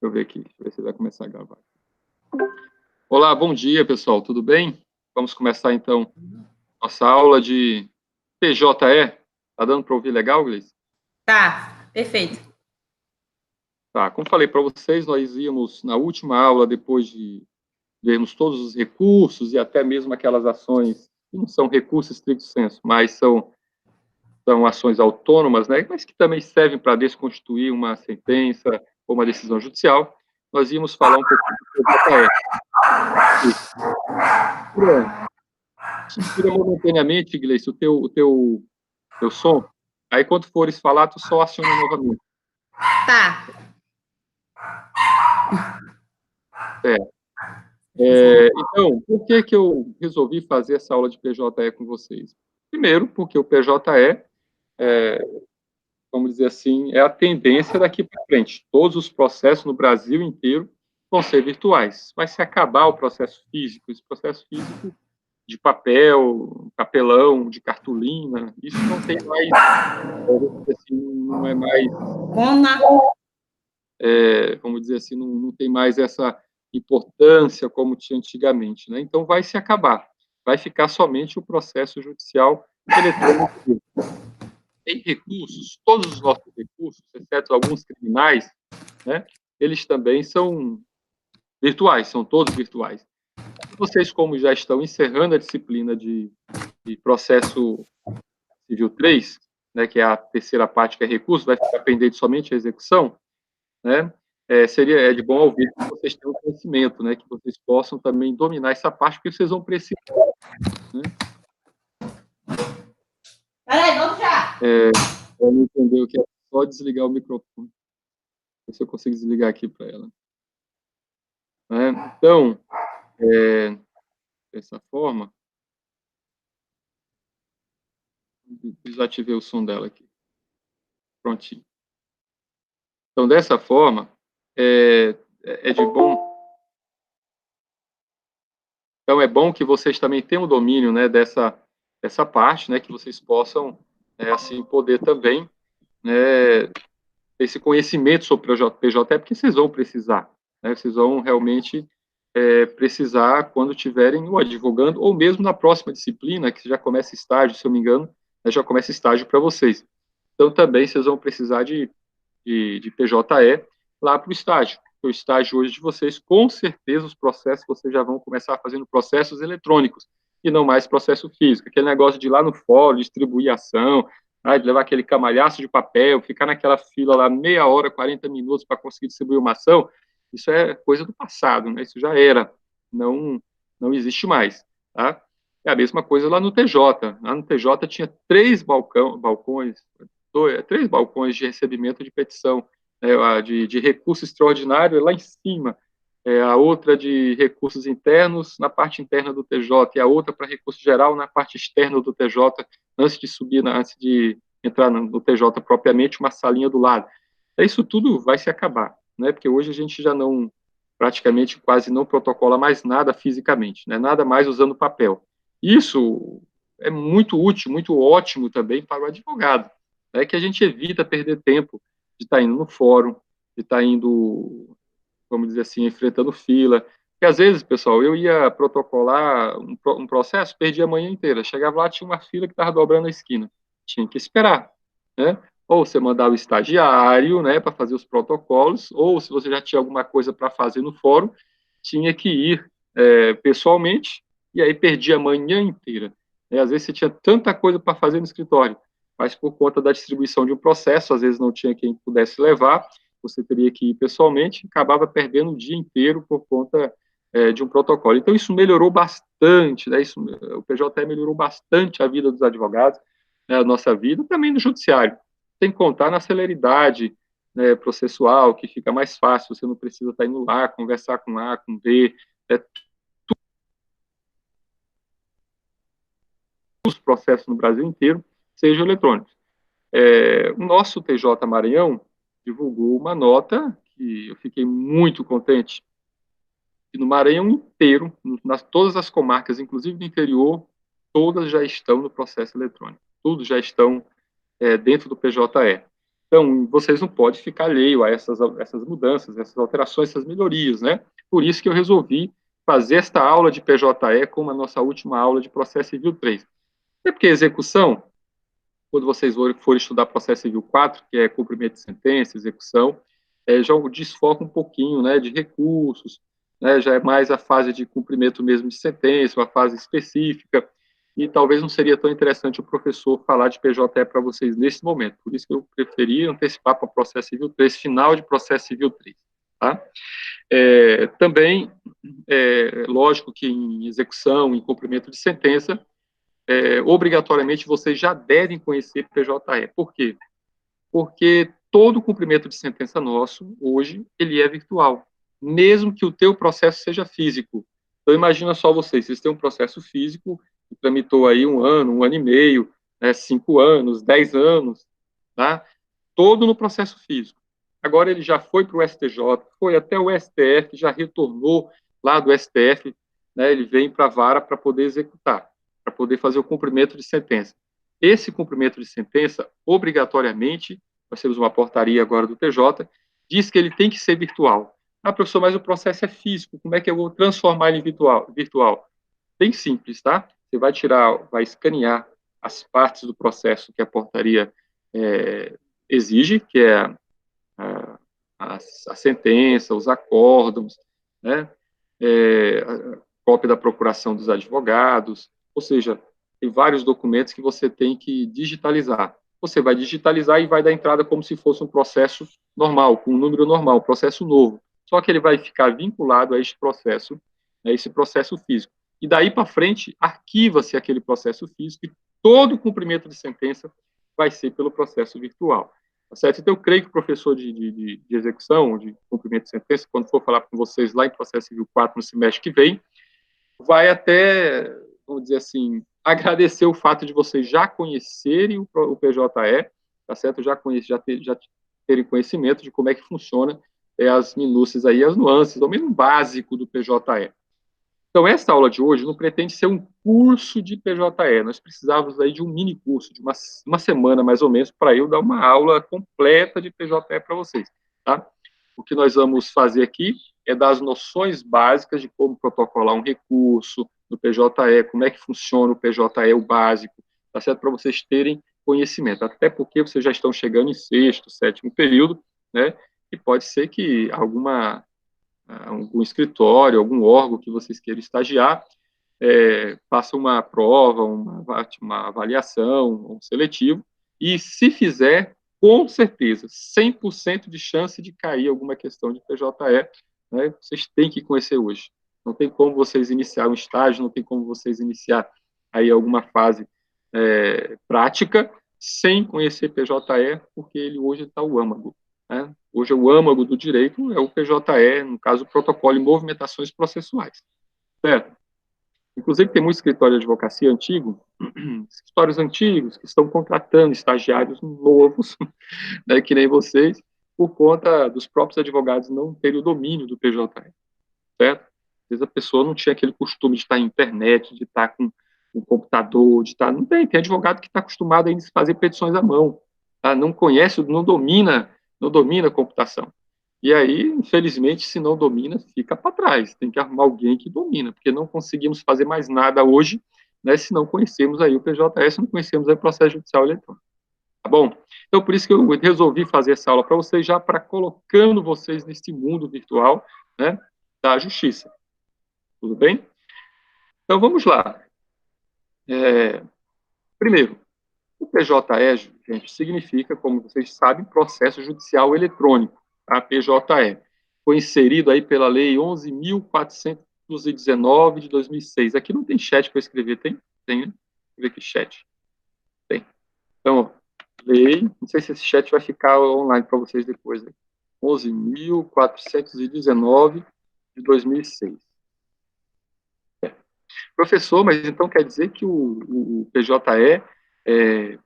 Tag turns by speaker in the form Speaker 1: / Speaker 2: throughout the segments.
Speaker 1: eu ver aqui, deixa eu ver se vai começar a gravar. Olá, bom dia, pessoal, tudo bem? Vamos começar, então, nossa aula de PJE. Tá dando para ouvir legal, Gleice?
Speaker 2: Tá, perfeito.
Speaker 1: Tá, como falei para vocês, nós íamos, na última aula, depois de vermos todos os recursos e até mesmo aquelas ações que não são recursos estricto sensu, mas são ações autônomas, né, mas que também servem para desconstituir uma sentença ou uma decisão judicial, nós íamos falar um pouquinho do PJE. Tira momentaneamente, Gleice, o teu som. Aí, quando fores falar, tu só aciona novamente.
Speaker 2: Tá.
Speaker 1: Então, por que que eu resolvi fazer essa aula de PJE com vocês? Primeiro, porque o PJE, vamos dizer assim, é a tendência daqui para frente. Todos os processos no Brasil inteiro vão ser virtuais. Vai se acabar o processo físico. Esse processo físico de papel, papelão, de cartolina, isso não tem mais, assim, não é mais,
Speaker 2: Cona.
Speaker 1: vamos dizer assim, não tem mais essa importância como tinha antigamente, né? Então vai se acabar, vai ficar somente o processo judicial eletrônico. Em recursos, todos os nossos recursos, exceto alguns criminais, né? Eles também são virtuais, são todos virtuais. Vocês, como já estão encerrando a disciplina de processo civil 3, né, que é a terceira parte, que é recurso, vai ficar pendente somente a execução, né? Seria de bom ouvir que vocês tenham conhecimento, né, que vocês possam também dominar essa parte, porque vocês vão precisar, né?
Speaker 2: Peraí, vamos já.
Speaker 1: Ela não entendeu que é só desligar o microfone. Ver se eu consigo desligar aqui para ela. Né? Então, dessa forma, desativei o som dela aqui. Prontinho. Então, dessa forma, é de bom. Então, é bom que vocês também tenham o domínio, né, dessa parte, né, que vocês possam, assim, poder também, né, ter esse conhecimento sobre o PJE, porque vocês vão precisar, né, vocês vão realmente precisar quando tiverem o advogando, ou mesmo na próxima disciplina, que já começa estágio, se eu me engano, né, já começa estágio para vocês. Então, também vocês vão precisar de PJE lá para o estágio. O estágio hoje de vocês, com certeza, os processos vocês já vão começar fazendo processos eletrônicos e não mais processo físico. Aquele negócio de ir lá no fórum, distribuir ação, de levar aquele camalhaço de papel, ficar naquela fila lá meia hora, 40 minutos para conseguir distribuir uma ação, isso é coisa do passado, né? Isso já era, não, não existe mais, tá? É a mesma coisa lá no TJ. Lá no TJ tinha três balcões de recebimento de petição, né, de recurso extraordinário lá em cima, a outra de recursos internos na parte interna do TJ, e a outra para recurso geral na parte externa do TJ, antes de entrar no TJ propriamente, uma salinha do lado. Isso tudo vai se acabar, né, porque hoje a gente já não, praticamente quase não protocola mais nada fisicamente, né, nada mais usando papel. Isso é muito útil, muito ótimo também para o advogado, né, que a gente evita perder tempo de estar indo no fórum, de estar indo, vamos dizer assim, enfrentando fila. Porque às vezes, pessoal, eu ia protocolar um processo, perdi a manhã inteira. Chegava lá, tinha uma fila que estava dobrando a esquina. Tinha que esperar, né? Ou você mandava o estagiário, né, para fazer os protocolos, ou se você já tinha alguma coisa para fazer no fórum, tinha que ir pessoalmente, e aí perdia a manhã inteira. Às vezes você tinha tanta coisa para fazer no escritório, mas por conta da distribuição de um processo, às vezes não tinha quem pudesse levar, você teria que ir pessoalmente, acabava perdendo o dia inteiro por conta de um protocolo. Então, isso melhorou bastante, né? O PJE melhorou bastante a vida dos advogados, né, a nossa vida, também no judiciário, sem contar na celeridade, né, processual, que fica mais fácil, você não precisa estar indo lá, conversar com A, com B, os processos no Brasil inteiro sejam eletrônicos. O nosso TJ Maranhão divulgou uma nota que eu fiquei muito contente, que no Maranhão inteiro, todas as comarcas, inclusive do interior, todas já estão no processo eletrônico. Todos já estão dentro do PJE. Então, vocês não podem ficar alheio a essas mudanças, essas alterações, essas melhorias, né? Por isso que eu resolvi fazer esta aula de PJE como a nossa última aula de processo civil 3. É porque a execução, quando vocês forem estudar processo civil 4, que é cumprimento de sentença, execução, já desfoca um pouquinho, né, de recursos, né, já é mais a fase de cumprimento mesmo de sentença, uma fase específica, e talvez não seria tão interessante o professor falar de PJE para vocês nesse momento. Por isso que eu preferi antecipar para o processo civil 3, final de processo civil 3. Tá? Também, lógico que em execução, em cumprimento de sentença, obrigatoriamente vocês já devem conhecer PJE. Por quê? Porque todo cumprimento de sentença nosso, hoje, ele é virtual, mesmo que o teu processo seja físico. Então, imagina só vocês têm um processo físico que tramitou aí 1 ano, 1 ano e meio, 5 anos, 10 anos, tá? Todo no processo físico. Agora ele já foi para o STJ, foi até o STF, já retornou lá do STF, né, ele vem para a vara para poder executar, para poder fazer o cumprimento de sentença. Esse cumprimento de sentença, obrigatoriamente, nós temos uma portaria agora do TJ, diz que ele tem que ser virtual. Ah, professor, mas o processo é físico, como é que eu vou transformar ele em virtual? Bem simples, tá? Você vai vai escanear as partes do processo que a portaria exige, que é a sentença, os acórdãos, né? A cópia da procuração dos advogados, ou seja, tem vários documentos que você tem que digitalizar. Você vai digitalizar e vai dar entrada como se fosse um processo normal, com um número normal, um processo novo. Só que ele vai ficar vinculado a este processo, a esse processo físico. E daí para frente, arquiva-se aquele processo físico e todo o cumprimento de sentença vai ser pelo processo virtual. Tá certo? Então, eu creio que o professor de execução, de cumprimento de sentença, quando for falar com vocês lá em processo civil 4 no semestre que vem, vai até, vamos dizer assim, agradecer o fato de vocês já conhecerem o PJE, tá certo? Já terem conhecimento de como é que funciona as minúcias aí, as nuances, ao menos básico do PJE. Então, essa aula de hoje não pretende ser um curso de PJE, nós precisávamos aí de um mini curso, de uma semana mais ou menos, para eu dar uma aula completa de PJE para vocês, tá? O que nós vamos fazer aqui é dar as noções básicas de como protocolar um recurso no PJE, como é que funciona o PJE, o básico, tá certo? Para vocês terem conhecimento, até porque vocês já estão chegando em sexto, sétimo período, né? E pode ser que algum escritório, algum órgão que vocês queiram estagiar, faça uma prova, uma avaliação, um seletivo, e se fizer, com certeza, 100% de chance de cair alguma questão de PJE, né, vocês têm que conhecer hoje. Não tem como vocês iniciar um estágio, não tem como vocês iniciar aí alguma fase prática sem conhecer PJE, porque ele hoje está o âmago. Né? Hoje, o âmago do direito é o PJE, no caso, o protocolo de movimentações processuais. Certo? Inclusive, tem muito escritório de advocacia antigo, escritórios antigos, que estão contratando estagiários novos, né, que nem vocês, por conta dos próprios advogados não terem o domínio do PJE. Certo? Às vezes a pessoa não tinha aquele costume de estar na internet, de estar com um computador, de estar... Não tem advogado que está acostumado ainda a fazer petições à mão, tá? Não conhece, não domina a computação. E aí, infelizmente, se não domina, fica para trás. Tem que arrumar alguém que domina, porque não conseguimos fazer mais nada hoje, né, se não conhecemos aí o PJS, não conhecemos aí o processo judicial eletrônico. Tá bom? Então, por isso que eu resolvi fazer essa aula para vocês, já para colocando vocês nesse mundo virtual, né, da justiça. Tudo bem? Então, vamos lá. Primeiro, o PJE, gente, significa, como vocês sabem, processo judicial eletrônico, a PJE. Foi inserido aí pela Lei 11.419 de 2006. Aqui não tem chat para escrever, tem? Tem, né? Deixa eu ver aqui, chat. Tem. Então, lei, não sei se esse chat vai ficar online para vocês depois. Né? 11.419 de 2006. Professor, mas então quer dizer que o PJE é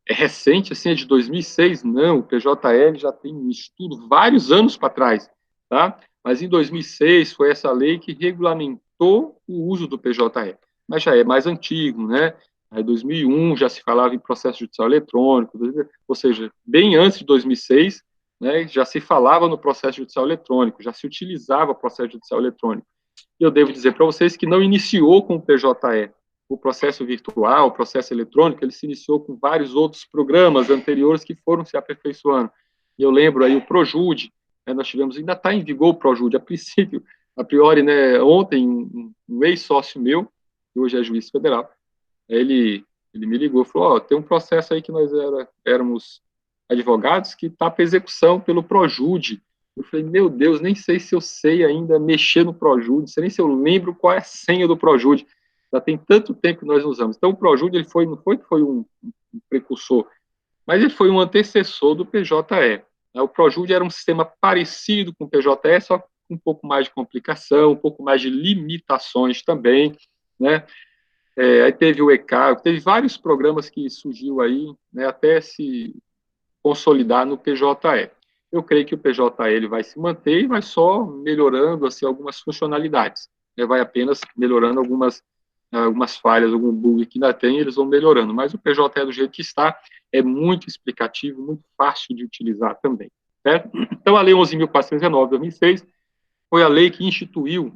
Speaker 1: recente, assim, é de 2006? Não, o PJE já tem um estudo vários anos para trás, tá? Mas em 2006 foi essa lei que regulamentou o uso do PJE, mas já é mais antigo, né? Aí, em 2001, já se falava em processo judicial eletrônico, ou seja, bem antes de 2006, né, já se falava no processo judicial eletrônico, já se utilizava o processo judicial eletrônico. E eu devo dizer para vocês que não iniciou com o PJE. O processo virtual, o processo eletrônico, ele se iniciou com vários outros programas anteriores que foram se aperfeiçoando. E eu lembro aí o Projude, né, nós tivemos, ainda está em vigor o Projude, a princípio, a priori, né, ontem, um ex-sócio meu, que hoje é juiz federal, ele me ligou, falou, tem um processo aí que nós éramos advogados que está para execução pelo Projude. Eu falei, meu Deus, nem sei se eu sei ainda mexer no Projude, nem se eu lembro qual é a senha do Projude. Já tem tanto tempo que nós usamos. Então, o Projude, ele foi, não foi que foi um precursor, mas ele foi um antecessor do PJE. O Projude era um sistema parecido com o PJE, só com um pouco mais de complicação, um pouco mais de limitações também, né? Aí teve o ECA, teve vários programas que surgiu aí, né, até se consolidar no PJE. Eu creio que o PJE ele vai se manter e vai só melhorando assim, algumas funcionalidades. Né, vai apenas melhorando algumas falhas, algum bug que ainda tem, eles vão melhorando. Mas o PJE, do jeito que está, é muito explicativo, muito fácil de utilizar também. Certo? Então, a Lei 11.419, de 2006, foi a lei que instituiu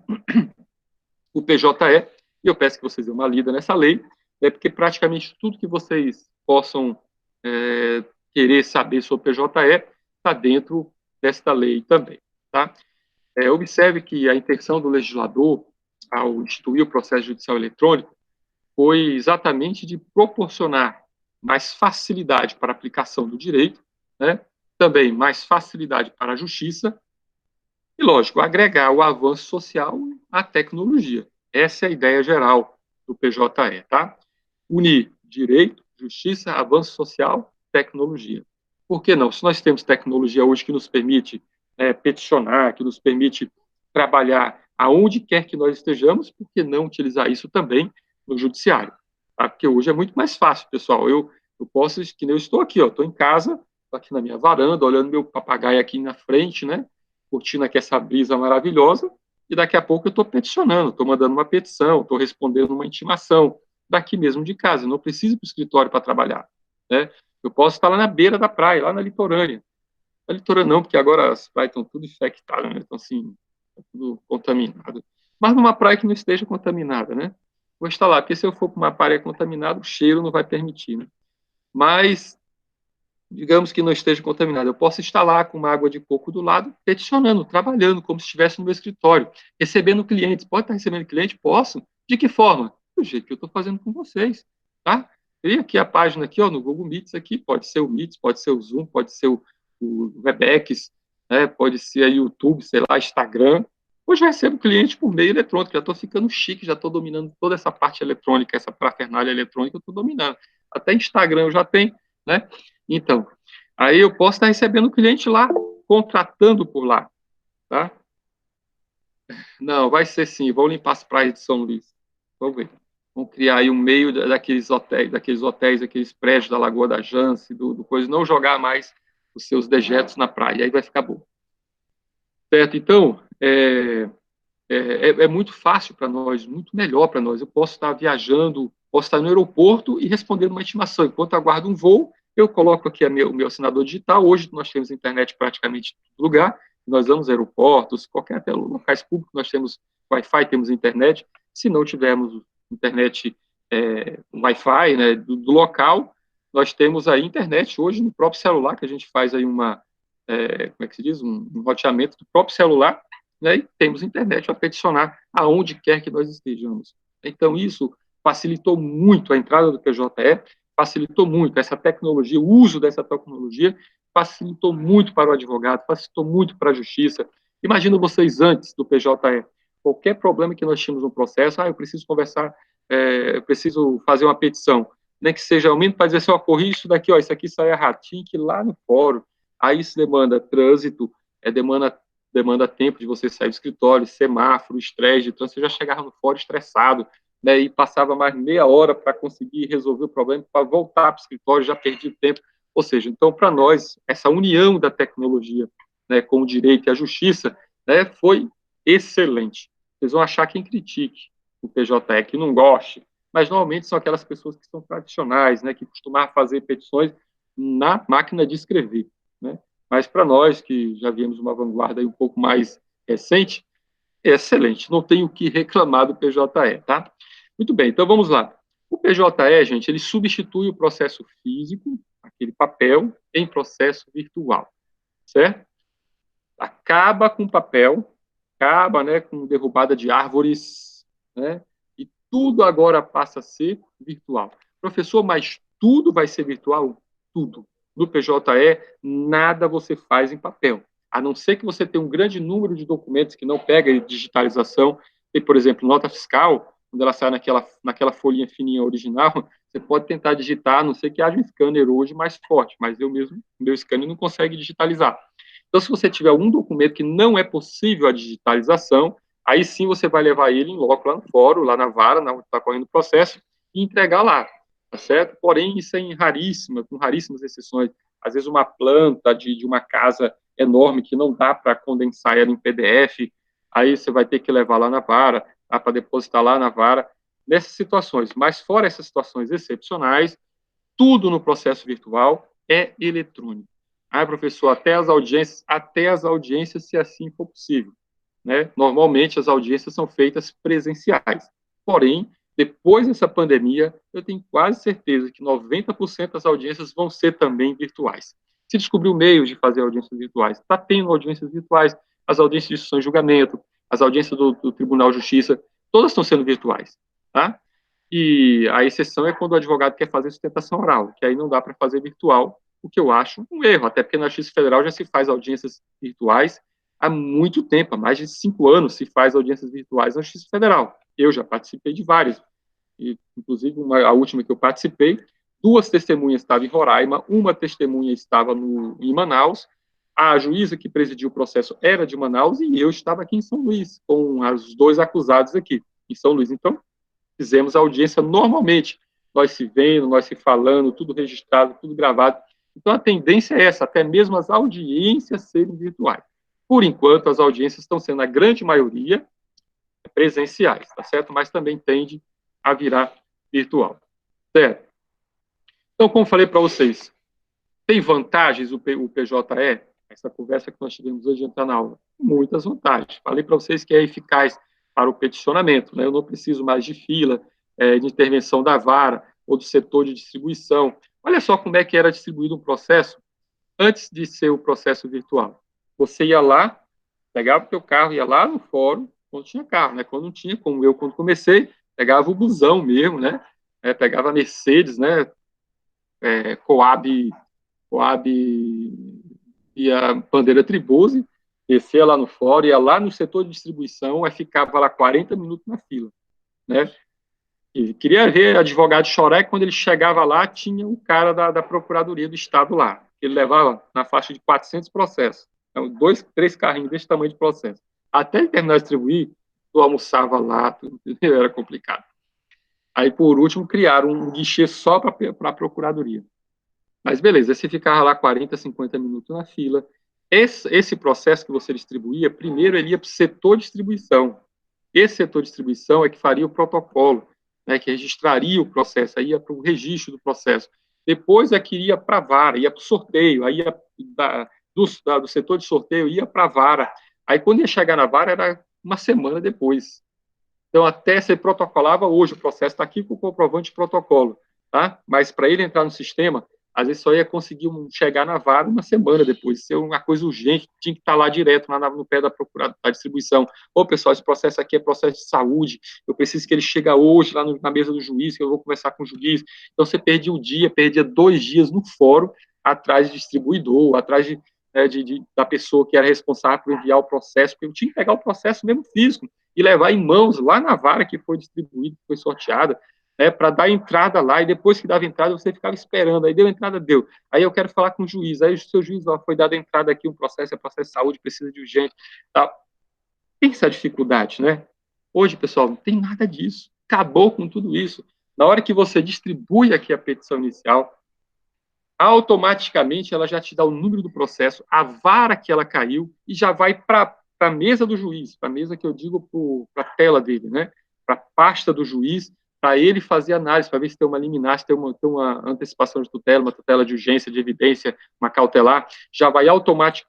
Speaker 1: o PJE, e eu peço que vocês dêem uma lida nessa lei, porque praticamente tudo que vocês possam querer saber sobre o PJE está dentro desta lei também. Tá? Observe que a intenção do legislador, ao instituir o processo judicial eletrônico, foi exatamente de proporcionar mais facilidade para a aplicação do direito, né? Também mais facilidade para a justiça e, lógico, agregar o avanço social à tecnologia. Essa é a ideia geral do PJE, tá? Unir direito, justiça, avanço social, tecnologia. Por que não? Se nós temos tecnologia hoje que nos permite peticionar, que nos permite trabalhar aonde quer que nós estejamos, por que não utilizar isso também no judiciário? Tá? Porque hoje é muito mais fácil, pessoal. Eu posso, que nem eu estou aqui, estou em casa, estou aqui na minha varanda, olhando meu papagaio aqui na frente, né? Curtindo aqui essa brisa maravilhosa, e daqui a pouco eu estou peticionando, estou mandando uma petição, estou respondendo uma intimação, daqui mesmo de casa, eu não preciso ir para o escritório para trabalhar, né? Eu posso estar lá na beira da praia, lá na litorânea. Na litorânea não, porque agora as praias estão tudo infectadas, né? Estão assim, tudo contaminado. Mas numa praia que não esteja contaminada, né? Vou estar lá, porque se eu for para uma praia contaminada, o cheiro não vai permitir, né? Mas digamos que não esteja contaminado, eu posso estar lá com uma água de coco do lado, peticionando, trabalhando, como se estivesse no meu escritório, recebendo clientes. Pode estar recebendo cliente? Posso. De que forma? Do jeito que eu estou fazendo com vocês, tá? Cria aqui a página aqui, no Google Meets aqui, pode ser o Meets, pode ser o Zoom, pode ser o Webex, né? Pode ser a YouTube, sei lá, Instagram. Hoje eu recebo cliente por meio eletrônico, já estou ficando chique, já estou dominando toda essa parte eletrônica, essa parafernália eletrônica, eu estou dominando. Até Instagram eu já tenho, né? Então, aí eu posso estar recebendo o cliente lá, contratando por lá, tá? Não, vai ser sim, vão limpar as praias de São Luís. Vamos ver. Vamos criar aí um meio daqueles hotéis, aqueles prédios da Lagoa da Jance, do coisa, não jogar mais os seus dejetos na praia, aí vai ficar bom. Certo? Então, é muito fácil para nós, muito melhor para nós. Eu posso estar viajando, posso estar no aeroporto e respondendo uma intimação. Enquanto aguardo um voo, eu coloco aqui o meu assinador digital. Hoje nós temos internet praticamente em todo lugar. Nós vamos a aeroportos, qualquer até locais públicos, nós temos Wi-Fi, temos internet. Se não tivermos internet Wi-Fi, né, do local, nós temos a internet hoje no próprio celular, que a gente faz aí como é que se diz, um roteamento do próprio celular, né, e temos internet para peticionar aonde quer que nós estejamos. Então, isso facilitou muito a entrada do PJE, facilitou muito essa tecnologia, o uso dessa tecnologia, facilitou muito para o advogado, facilitou muito para a justiça. Imagina vocês antes do PJE, qualquer problema que nós tínhamos no processo, eu preciso conversar, eu preciso fazer uma petição, nem que seja ao menos para dizer assim, corrija isso daqui, isso aqui sai errado, tinha que ir lá no fórum, aí isso demanda trânsito, demanda tempo de você sair do escritório, semáforo, estresse de trânsito, você já chegava no fórum estressado, né, e passava mais meia hora para conseguir resolver o problema, para voltar para o escritório, já perdi tempo. Ou seja, então, para nós, essa união da tecnologia, né, com o direito e a justiça, né, foi excelente. Vocês vão achar quem critique o PJE, que não goste, mas normalmente são aquelas pessoas que são tradicionais, né, que costumavam fazer petições na máquina de escrever, né? Mas para nós, que já viemos uma vanguarda aí um pouco mais recente, é excelente, não tenho o que reclamar do PJE, tá? Muito bem, então vamos lá. O PJE, gente, ele substitui o processo físico, aquele papel, em processo virtual, certo? Acaba com o papel, acaba, né, com derrubada de árvores, né, e tudo agora passa a ser virtual. Professor, mas tudo vai ser virtual? Tudo. No PJE, nada você faz em papel, a não ser que você tenha um grande número de documentos que não pega digitalização. Tem, por exemplo, nota fiscal, quando ela sai naquela folhinha fininha original, você pode tentar digitar, a não ser que haja um scanner hoje mais forte, mas eu mesmo, meu scanner não consegue digitalizar. Então, se você tiver algum documento que não é possível a digitalização, aí sim você vai levar ele em loco lá no fórum, lá na vara, onde está correndo o processo, e entregar lá, tá certo? Porém, isso é com raríssimas exceções. Às vezes uma planta de uma casa enorme que não dá para condensar ela em PDF, aí você vai ter que levar lá na vara, tá, para depositar lá na vara, nessas situações. Mas fora essas situações excepcionais, tudo no processo virtual é eletrônico. Ah, professor, até as audiências, se assim for possível, né? Normalmente as audiências são feitas presenciais. Porém, depois dessa pandemia, eu tenho quase certeza que 90% das audiências vão ser também virtuais. Se descobriu meios de fazer audiências virtuais, está tendo audiências virtuais, as audiências de instrução e julgamento, as audiências do Tribunal de Justiça, todas estão sendo virtuais, tá? E a exceção é quando o advogado quer fazer sustentação oral, que aí não dá para fazer virtual, o que eu acho um erro, até porque na Justiça Federal já se faz audiências virtuais há muito tempo, há mais de 5 anos se faz audiências virtuais na Justiça Federal. Eu já participei de várias, e, inclusive a última que eu participei, 2 testemunhas estavam em Roraima, uma testemunha estava em Manaus, a juíza que presidiu o processo era de Manaus e eu estava aqui em São Luís, com os 2 acusados aqui em São Luís. Então, fizemos a audiência normalmente, nós se vendo, nós se falando, tudo registrado, tudo gravado. Então, a tendência é essa, até mesmo as audiências serem virtuais. Por enquanto, as audiências estão sendo, a grande maioria, presenciais, tá certo? Mas também tende a virar virtual, certo? Então, como falei para vocês, tem vantagens o PJE? Essa conversa que nós tivemos hoje na aula. Muitas vantagens. Falei para vocês que é eficaz para o peticionamento, né? Eu não preciso mais de fila, de intervenção da vara ou do setor de distribuição. Olha só como é que era distribuído um processo antes de ser o processo virtual. Você ia lá, pegava o teu carro, ia lá no fórum, quando tinha carro, né? Quando não tinha, como eu, quando comecei, pegava o busão mesmo, né? Pegava a Mercedes, né? Coab e a bandeira Tribuse, descia lá no fórum, ia lá no setor de distribuição, aí ficava lá 40 minutos na fila, né? E queria ver advogado chorar, e quando ele chegava lá, tinha um cara da Procuradoria do Estado lá. Ele levava na faixa de 400 processos. Então, 2, 3 carrinhos desse tamanho de processo. Até ele terminar de distribuir, tu almoçava lá, tudo, era complicado. Aí, por último, criaram um guichê só para a Procuradoria. Mas beleza, você ficava lá 40, 50 minutos na fila. Esse processo que você distribuía, primeiro ele ia para o setor de distribuição. Esse setor de distribuição é que faria o protocolo, né, que registraria o processo, aí ia para o registro do processo. Depois é que ia para a vara, ia para o sorteio, aí ia do setor de sorteio, ia para a vara. Aí quando ia chegar na vara, era uma semana depois. Então, até você protocolava hoje, o processo está aqui com o comprovante de protocolo, tá? Mas para ele entrar no sistema, às vezes só ia conseguir chegar na vara uma semana depois, ser uma coisa urgente, tinha que estar lá direto, lá no pé da procuradoria, da distribuição. Ô, pessoal, esse processo aqui é processo de saúde, eu preciso que ele chegue hoje lá na mesa do juiz, que eu vou conversar com o juiz. Então, você perdia o dia, perdia 2 dias no fórum, atrás de distribuidor, atrás da pessoa que era responsável por enviar o processo, porque eu tinha que pegar o processo mesmo físico, e levar em mãos lá na vara que foi distribuída, que foi sorteada, para dar entrada lá, e depois que dava entrada, você ficava esperando, aí deu entrada, deu. Aí eu quero falar com o juiz, aí o seu juiz, ó, foi dada entrada aqui, um processo, é processo de saúde, precisa de urgente, tá? Tem essa dificuldade, né? Hoje, pessoal, não tem nada disso, acabou com tudo isso. Na hora que você distribui aqui a petição inicial, automaticamente ela já te dá o número do processo, a vara que ela caiu, e já vai para a mesa do juiz, para a mesa que eu digo para a tela dele, né? Para a pasta do juiz, para ele fazer análise, para ver se tem uma liminar, se tem uma antecipação de tutela, uma tutela de urgência, de evidência, uma cautelar, já vai automático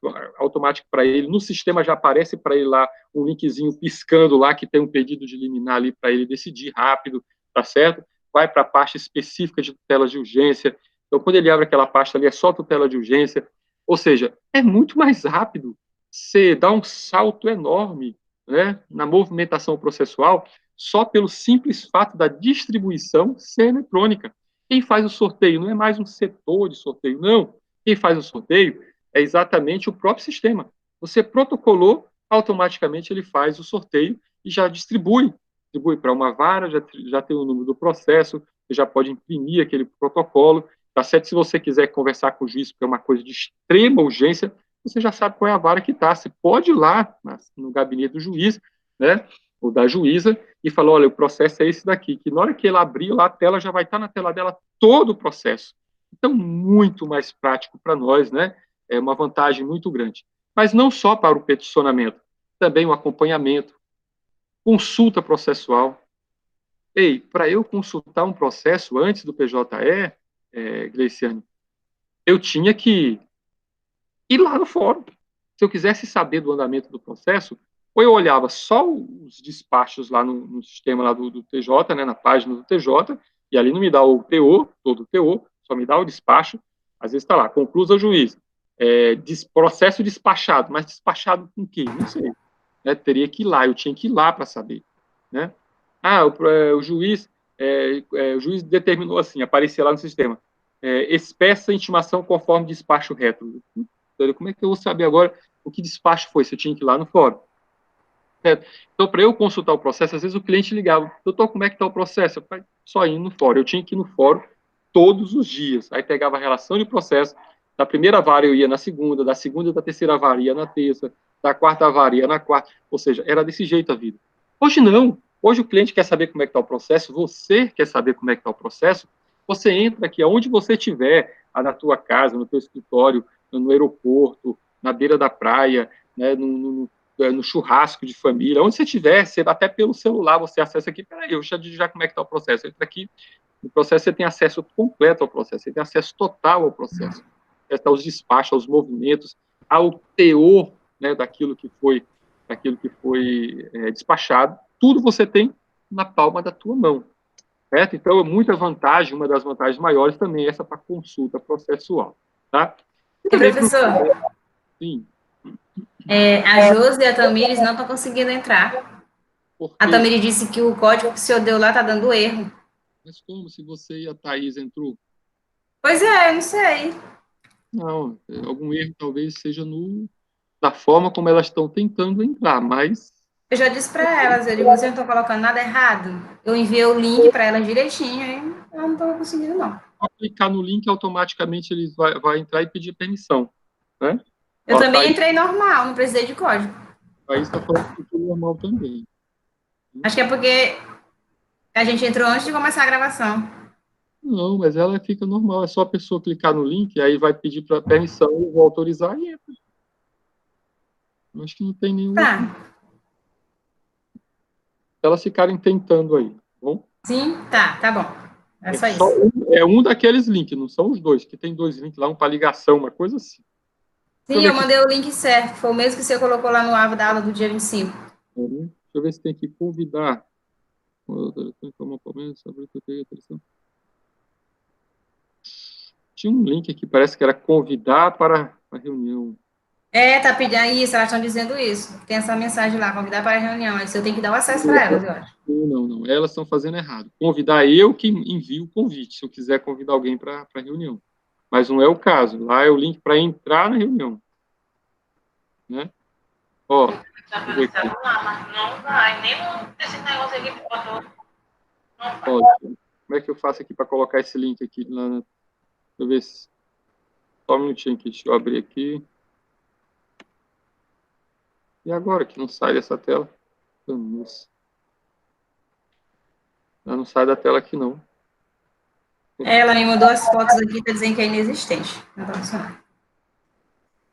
Speaker 1: para ele, no sistema já aparece para ele lá um linkzinho piscando lá, que tem um pedido de liminar ali para ele decidir rápido, tá certo? Vai para a parte específica de tutela de urgência, então quando ele abre aquela pasta ali, é só tutela de urgência, ou seja, é muito mais rápido, você dá um salto enorme, né, na movimentação processual, só pelo simples fato da distribuição ser eletrônica. Quem faz o sorteio não é mais um setor de sorteio, não. Quem faz o sorteio é exatamente o próprio sistema. Você protocolou, automaticamente ele faz o sorteio e já distribui. Distribui para uma vara, já tem o número do processo, você já pode imprimir aquele protocolo, tá certo? Se você quiser conversar com o juiz, porque é uma coisa de extrema urgência, você já sabe qual é a vara que está. Você pode ir lá no gabinete do juiz, né, ou da juíza, e falar, olha, o processo é esse daqui, que na hora que ela abrir lá a tela, já vai estar na tela dela todo o processo. Então, muito mais prático para nós, né? É uma vantagem muito grande. Mas não só para o peticionamento, também o acompanhamento, consulta processual. Ei, para eu consultar um processo antes do PJE, Gleiciane, eu tinha que ir lá no fórum. Se eu quisesse saber do andamento do processo, ou eu olhava só os despachos lá no sistema lá do TJ, né, na página do TJ, e ali não me dá o TO, todo o TO, só me dá o despacho. Às vezes está lá, conclusa juiz, processo despachado, mas despachado com quem? Não sei. Né, teria que ir lá, eu tinha que ir lá para saber. Né? O juiz determinou assim, aparecia lá no sistema, expressa intimação conforme despacho retro. Como é que eu vou saber agora o que despacho foi, se eu tinha que ir lá no fórum? Então, para eu consultar o processo, às vezes o cliente ligava, doutor, como é que está o processo? Eu falei, só indo no fórum. Eu tinha que ir no fórum todos os dias. Aí pegava a relação de processo, da primeira vara eu ia na segunda, da segunda e da terceira vara ia na terça, da quarta vara ia na quarta. Ou seja, era desse jeito a vida. Hoje não. Hoje o cliente quer saber como é que está o processo, você quer saber como é que está o processo, você entra aqui, aonde você estiver, na tua casa, no teu escritório, no aeroporto, na beira da praia, né, no churrasco de família, onde você estiver, você, até pelo celular você acessa aqui, peraí, eu já digo já como é que está o processo. Entra aqui, no processo você tem acesso completo ao processo, você tem acesso total ao processo, aos despachos, aos movimentos, ao teor, né, daquilo que foi despachado, tudo você tem na palma da tua mão. Certo? Então, é muita vantagem, uma das vantagens maiores também é essa para consulta processual. Tá?
Speaker 2: E professor?
Speaker 1: Sim.
Speaker 2: A Josi e a Tamires não estão conseguindo entrar. A Tamires disse que o código que o senhor deu lá está dando erro.
Speaker 1: Mas como se você e a Thaís entrou?
Speaker 2: Pois é, eu não sei.
Speaker 1: Não, algum erro talvez seja da forma como elas estão tentando entrar, mas...
Speaker 2: Eu já disse para elas, eu digo, vocês não estão colocando nada errado. Eu enviei o link para elas direitinho, e elas não estão conseguindo, não.
Speaker 1: Ao clicar no link, automaticamente ele vai entrar e pedir permissão. Né?
Speaker 2: Eu também entrei normal, não precisei de código.
Speaker 1: Aí está falando que tudo normal também.
Speaker 2: Acho que é porque a gente entrou antes de começar a gravação.
Speaker 1: Não, mas ela fica normal. É só a pessoa clicar no link, aí vai pedir para permissão, eu vou autorizar e entra. Eu acho que não tem nenhum.
Speaker 2: Tá.
Speaker 1: Elas ficarem tentando aí, tá bom?
Speaker 2: Sim, tá bom. É só isso.
Speaker 1: É um daqueles links, não são os dois, que tem dois links lá, um para ligação, uma coisa assim.
Speaker 2: Sim, eu mandei o link certo, foi o mesmo que você colocou lá no AVA da aula do dia 25.
Speaker 1: Deixa eu ver se tem que convidar. Tinha um link aqui, parece que era convidar para a reunião.
Speaker 2: Tá pedindo isso, elas estão dizendo isso. Tem essa mensagem lá, convidar para a reunião. Isso eu tenho que dar o acesso para elas, eu acho.
Speaker 1: Não. Elas estão fazendo errado. Convidar eu que envio o convite, se eu quiser convidar alguém para a reunião. Mas não é o caso. Lá é o link para entrar na reunião. Né? Ó.
Speaker 3: Não vai, nem esse negócio aqui que botou.
Speaker 1: Ó, como é que eu faço aqui para colocar esse link aqui lá? Deixa eu ver se... Só um minutinho aqui, deixa eu abrir aqui. E agora que não sai dessa tela? Nossa. Não sai da tela aqui, não.
Speaker 2: Ela me mandou as fotos aqui, tá dizendo que é inexistente. Não tá funcionando.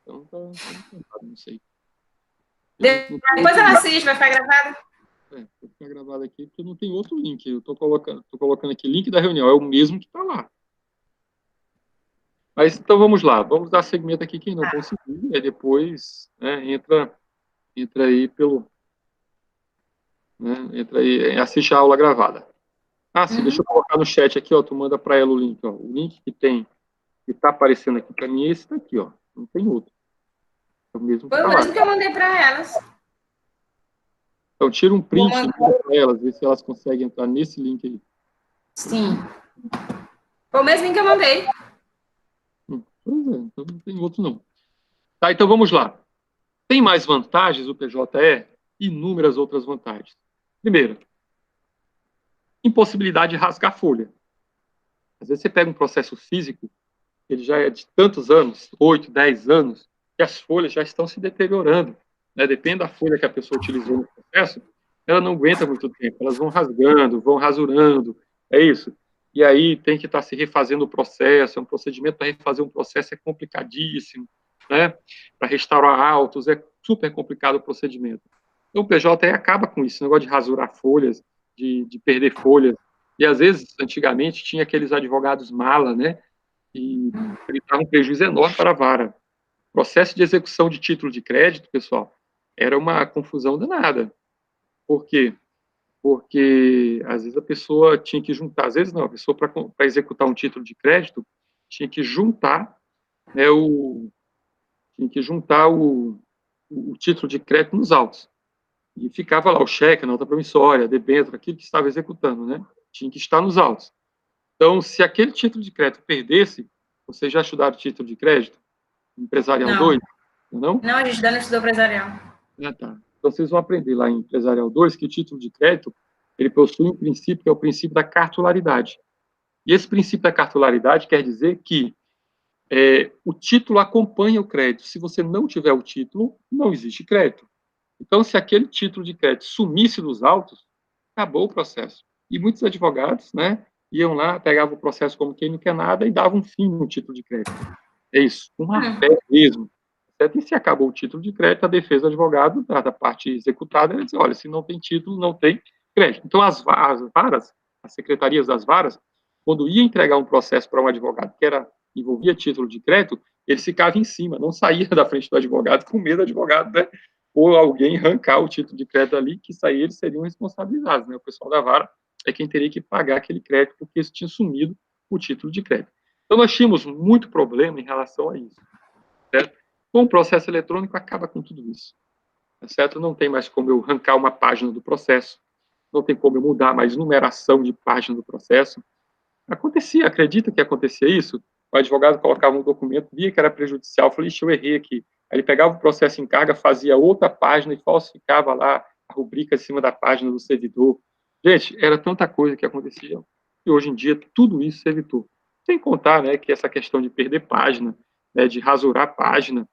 Speaker 1: Então tá errado, não sei.
Speaker 2: Depois ela assiste, vai ficar gravada.
Speaker 1: ficar gravado aqui, porque não tem outro link. Eu estou colocando aqui link da reunião, é o mesmo que está lá. Mas então vamos lá, vamos dar segmento aqui quem não conseguir, aí depois, né, entra aí pelo, né, entra aí, assiste a aula gravada. Ah, sim, deixa eu colocar no chat aqui, ó, tu manda para ela o link, ó. O link que está aparecendo aqui para mim é esse daqui, ó. Não tem outro. É o mesmo que
Speaker 2: Foi o
Speaker 1: tá lá.
Speaker 2: mesmo que eu mandei para elas.
Speaker 1: Então tira um print e manda para elas, vê se elas conseguem entrar nesse link aí.
Speaker 2: Sim. Foi o mesmo que eu mandei.
Speaker 1: Pois é, então não tem outro não. Tá, então vamos lá. Tem mais vantagens o PJE? Inúmeras outras vantagens. Primeiro, impossibilidade de rasgar folha. Às vezes você pega um processo físico, ele já é de tantos anos, 8, 10 anos, que as folhas já estão se deteriorando. Né? Depende da folha que a pessoa utilizou no processo, ela não aguenta muito tempo, elas vão rasgando, vão rasurando, é isso. E aí tem que estar se refazendo o processo, é um procedimento para refazer um processo é complicadíssimo, né? Para restaurar autos é super complicado o procedimento. Então o PJ acaba com isso, negócio de rasurar folhas, de perder folhas. E às vezes, antigamente, tinha aqueles advogados mala, né? E ele dava um prejuízo enorme para a vara. O processo de execução de título de crédito, pessoal, era uma confusão danada. Por quê? Porque às vezes a pessoa tinha que juntar, às vezes não, a pessoa para executar um título de crédito tinha que juntar, né, o título de crédito nos autos. E ficava lá o cheque, a nota promissória, a debênture, aquilo que estava executando, né? Tinha que estar nos autos. Então, se aquele título de crédito perdesse, vocês já estudaram título de crédito? Empresarial
Speaker 2: Não.
Speaker 1: 2? Não?
Speaker 2: Não, a gente ainda não estudou empresarial.
Speaker 1: Ah, tá. Então, vocês vão aprender lá em Empresarial 2 que o título de crédito ele possui um princípio que é o princípio da cartularidade. E esse princípio da cartularidade quer dizer que o título acompanha o crédito. Se você não tiver o título, não existe crédito. Então, se aquele título de crédito sumisse dos autos, acabou o processo. E muitos advogados, né, iam lá, pegavam o processo como quem não quer nada e davam um fim no título de crédito. É isso, uma fé mesmo. Certo? E se acabou o título de crédito, a defesa do advogado, da parte executada, ela diz, olha, se não tem título, não tem crédito. Então, as varas, as secretarias das varas, quando ia entregar um processo para um advogado que envolvia título de crédito, ele ficava em cima, não saía da frente do advogado, com medo do advogado, né, ou alguém arrancar o título de crédito ali, que isso aí eles seriam responsabilizados, né? O pessoal da vara é quem teria que pagar aquele crédito, porque isso tinha sumido o título de crédito. Então, nós tínhamos muito problema em relação a isso, certo? Com o processo eletrônico, acaba com tudo isso, certo? Não tem mais como eu arrancar uma página do processo, não tem como eu mudar mais numeração de página do processo. Acontecia, acredita que acontecia isso? O advogado colocava um documento, via que era prejudicial, falei, eu errei aqui. Aí ele pegava o processo em carga, fazia outra página e falsificava lá a rubrica em cima da página do servidor. Gente, era tanta coisa que acontecia, e hoje em dia tudo isso se evitou. Sem contar, né, que essa questão de perder página, né, de rasurar página,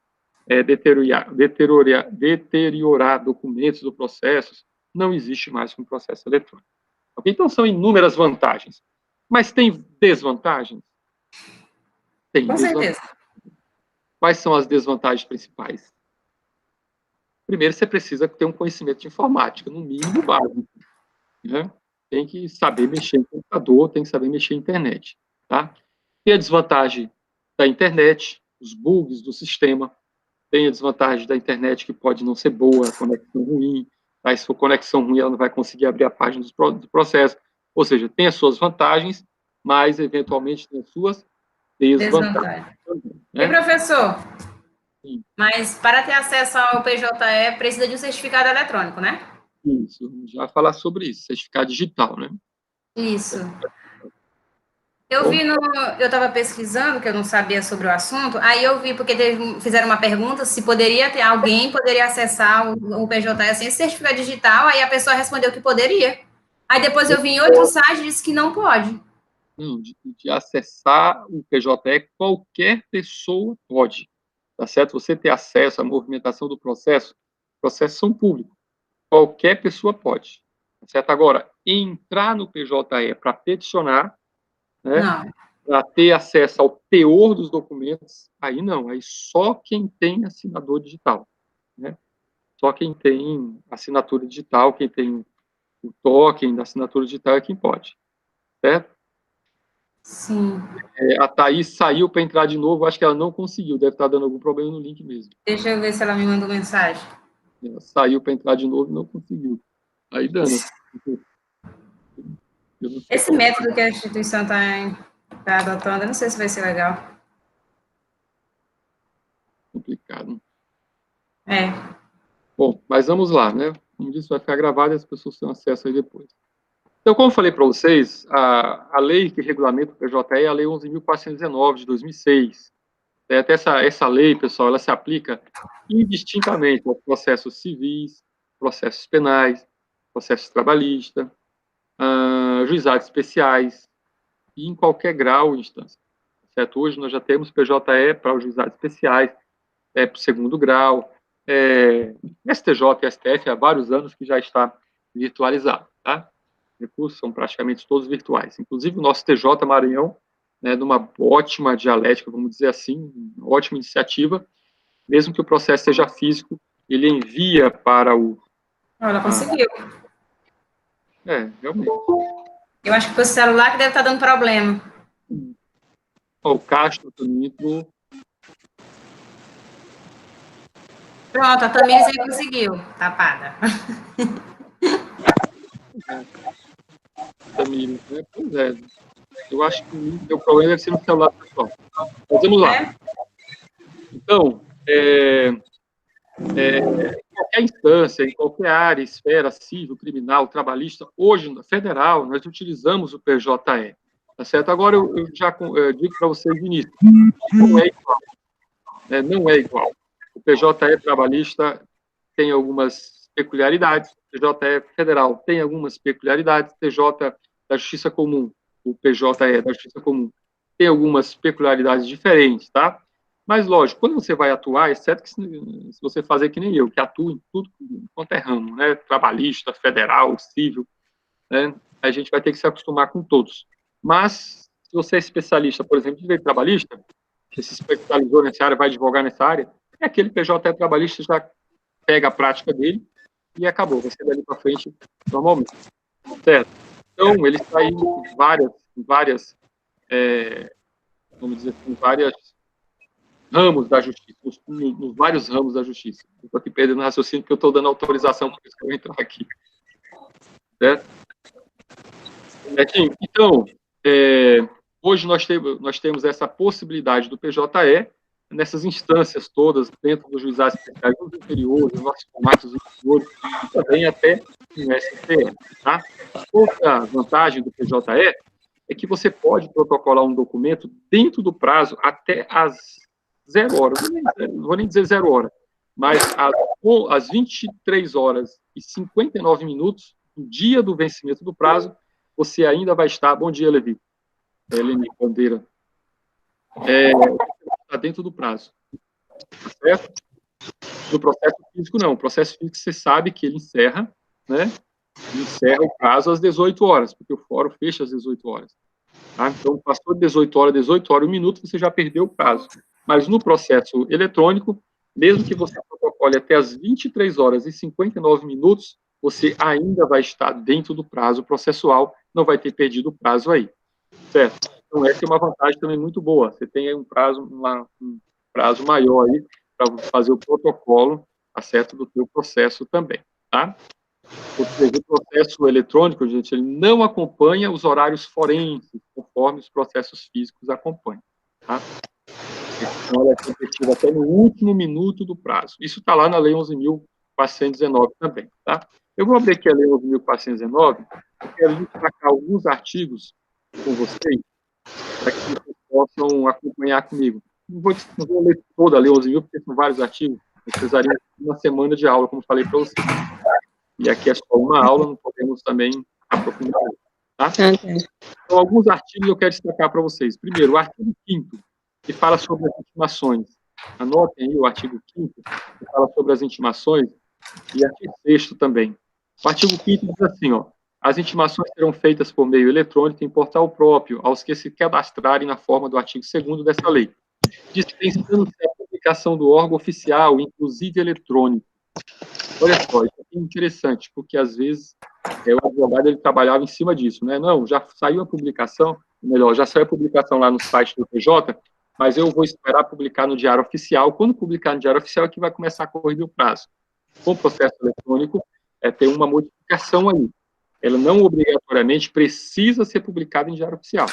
Speaker 1: deteriorar documentos do processo, não existe mais com o processo eletrônico. Okay? Então, são inúmeras vantagens. Mas tem desvantagens? Tem
Speaker 2: Com
Speaker 1: desvantagens.
Speaker 2: certeza.
Speaker 1: Quais são as desvantagens principais? Primeiro, você precisa ter um conhecimento de informática, no mínimo básico. Né? Tem que saber mexer em computador, tem que saber mexer em internet. Tá? Tem a desvantagem da internet, os bugs do sistema. Tem a desvantagem da internet que pode não ser boa, a conexão ruim. Mas se for conexão ruim, ela não vai conseguir abrir a página do processo. Ou seja, tem as suas vantagens, mas eventualmente tem as suas desvantagens.
Speaker 2: E
Speaker 1: Né?
Speaker 2: professor,
Speaker 1: Sim.
Speaker 2: mas para ter acesso ao PJE precisa de um certificado eletrônico, né?
Speaker 1: Isso, já falar sobre isso, certificado digital, né?
Speaker 2: Isso. Eu estava pesquisando, que eu não sabia sobre o assunto, aí eu vi, porque fizeram uma pergunta se alguém poderia acessar o PJE sem certificado digital, aí a pessoa respondeu que poderia. Aí depois eu vi em outro site e disse que não pode.
Speaker 1: Não, de acessar o PJE, qualquer pessoa pode, tá certo? Você ter acesso à movimentação do processo, processos são públicos, qualquer pessoa pode, tá certo? Agora, entrar no PJE para peticionar, né? Para ter acesso ao teor dos documentos, aí não, aí só quem tem assinador digital, né? Só quem tem assinatura digital, quem tem o token da assinatura digital é quem pode, certo?
Speaker 2: Sim.
Speaker 1: A Thaís saiu para entrar de novo, acho que ela não conseguiu, deve estar dando algum problema no link mesmo.
Speaker 2: Deixa eu ver se ela me mandou mensagem.
Speaker 1: Ela saiu para entrar de novo e não conseguiu. Aí, Dana, eu não sei
Speaker 2: Esse método que a instituição está adotando, eu não sei se vai ser legal.
Speaker 1: complicado.
Speaker 2: É.
Speaker 1: Bom, mas vamos lá, né? Como disse, vai ficar gravado e as pessoas têm acesso aí depois. Então, como eu falei para vocês, a lei que regulamenta o PJE é a Lei 11.419, de 2006. Até essa lei, pessoal, ela se aplica indistintamente aos processos civis, processos penais, processos trabalhistas, juizados especiais, e em qualquer grau e instância. Certo? Hoje nós já temos PJE para os juizados especiais, para o segundo grau, STJ e STF há vários anos que já está virtualizado. Tá? Os recursos são praticamente todos virtuais. Inclusive o nosso TJ Maranhão, né, numa ótima dialética, vamos dizer assim, uma ótima iniciativa, mesmo que o processo seja físico, ele envia para o...
Speaker 2: Ela conseguiu.
Speaker 1: Realmente.
Speaker 2: Eu acho que foi o celular que deve estar dando problema.
Speaker 1: O Castro também entrou.
Speaker 2: Pronto, a Tamires aí conseguiu. Tapada.
Speaker 1: Tamires, né? Pois é. Eu acho que o meu problema deve ser no celular pessoal. Mas vamos lá. Então, em qualquer instância, em qualquer área, esfera, civil, criminal, trabalhista, hoje, na federal, nós utilizamos o PJE. Tá certo? Agora, eu já digo para vocês no início, não é igual. Não é igual. O PJE trabalhista tem algumas peculiaridades, o PJE federal tem algumas peculiaridades, o TJ da Justiça Comum, o PJE da Justiça Comum, tem algumas peculiaridades diferentes, tá? Mas, lógico, quando você vai atuar, exceto que se você fazer que nem eu, que atua em tudo quanto é ramo, né? Trabalhista, federal, civil, né? A gente vai ter que se acostumar com todos. Mas, se você é especialista, por exemplo, de direito trabalhista, que se especializou nessa área, vai advogar nessa área, é aquele PJE trabalhista já pega a prática dele e acabou, vai ser dali para frente normalmente. Certo? Então, ele está aí em várias vamos dizer assim, vários ramos da justiça, nos vários ramos da justiça. Estou aqui perdendo o raciocínio porque eu estou dando autorização para isso que eu vou entrar aqui. Certo? Então, hoje nós temos essa possibilidade do PJE nessas instâncias todas, dentro dos juizados especiais, nos interiores, nos nossos formatos interiores, e também até no STF. Tá? Outra vantagem do PJE é que você pode protocolar um documento dentro do prazo até às 0 horas, não vou nem dizer 0 hora, mas às 23 horas e 59 minutos, no dia do vencimento do prazo, você ainda vai estar... Bom dia, Levi. Helene Bandeira. Está dentro do prazo. Certo? No processo físico, não. O processo físico, você sabe que ele encerra, né? Encerra o prazo às 18 horas, porque o fórum fecha às 18 horas. Tá? Então, passou de 18 horas, 1 minuto, você já perdeu o prazo. Mas no processo eletrônico, mesmo que você protocole até as 23 horas e 59 minutos, você ainda vai estar dentro do prazo processual, não vai ter perdido o prazo aí. Certo? Então, essa é uma vantagem também muito boa. Você tem aí um prazo maior aí para fazer o protocolo acerto do seu processo também, tá? Ou seja, o processo eletrônico, gente, ele não acompanha os horários forenses, conforme os processos físicos acompanham, tá? Então, ela é competitiva até no último minuto do prazo. Isso está lá na Lei 11.419 também, tá? Eu vou abrir aqui a Lei 11.419, eu quero destacar alguns artigos com vocês, para que vocês possam acompanhar comigo. Não vou ler toda a Lei 11.000, porque são vários artigos, eu precisaria de uma semana de aula, como falei para vocês. E aqui é só uma aula, não podemos também aprofundar. Tá? Então, alguns artigos eu quero destacar para vocês. Primeiro, o artigo 5º, que fala sobre as intimações. Anotem aí o artigo 5º, que fala sobre as intimações, e artigo 6º também. O artigo 5º diz assim, ó, as intimações serão feitas por meio eletrônico em portal próprio aos que se cadastrarem na forma do artigo 2º dessa lei, dispensando-se a publicação do órgão oficial, inclusive eletrônico. Olha só, isso é interessante, porque às vezes o advogado ele trabalhava em cima disso, né? Não, já saiu a publicação, melhor, já saiu a publicação lá no site do PJ, mas eu vou esperar publicar no Diário Oficial. Quando publicar no Diário Oficial é que vai começar a correr o prazo. Com o processo eletrônico, tem uma modificação aí. Ela não obrigatoriamente precisa ser publicada em Diário Oficial,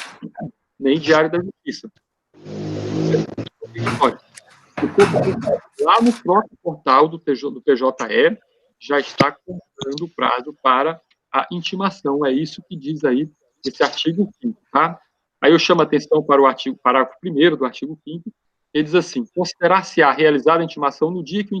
Speaker 1: nem Diário da Justiça. Lá no próprio portal do PJE, já está contando o prazo para a intimação. É isso que diz aí esse artigo 5º, tá? Aí eu chamo a atenção para o parágrafo 1º do artigo 5º, ele diz assim: considerar-se-á realizada a intimação no dia que o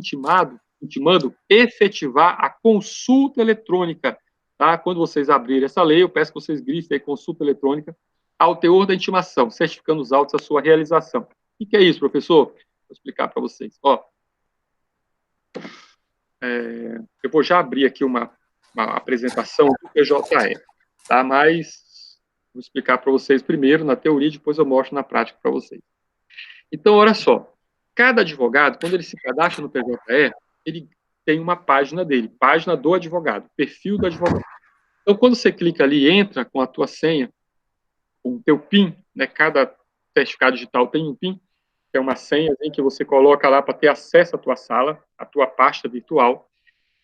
Speaker 1: intimando efetivar a consulta eletrônica, tá? Quando vocês abrirem essa lei, eu peço que vocês grifem aí consulta eletrônica ao teor da intimação, certificando os autos a sua realização. O que é isso, professor? Vou explicar para vocês. Ó, eu vou já abrir aqui uma apresentação do PJE, tá? Mas vou explicar para vocês primeiro na teoria, depois eu mostro na prática para vocês. Então, olha só, cada advogado, quando ele se cadastra no PJE, ele tem uma página dele, página do advogado, perfil do advogado. Então, quando você clica ali, entra com a tua senha, com o teu PIN, né? Cada certificado digital tem um PIN, que é uma senha que você coloca lá para ter acesso à tua sala, à tua pasta virtual.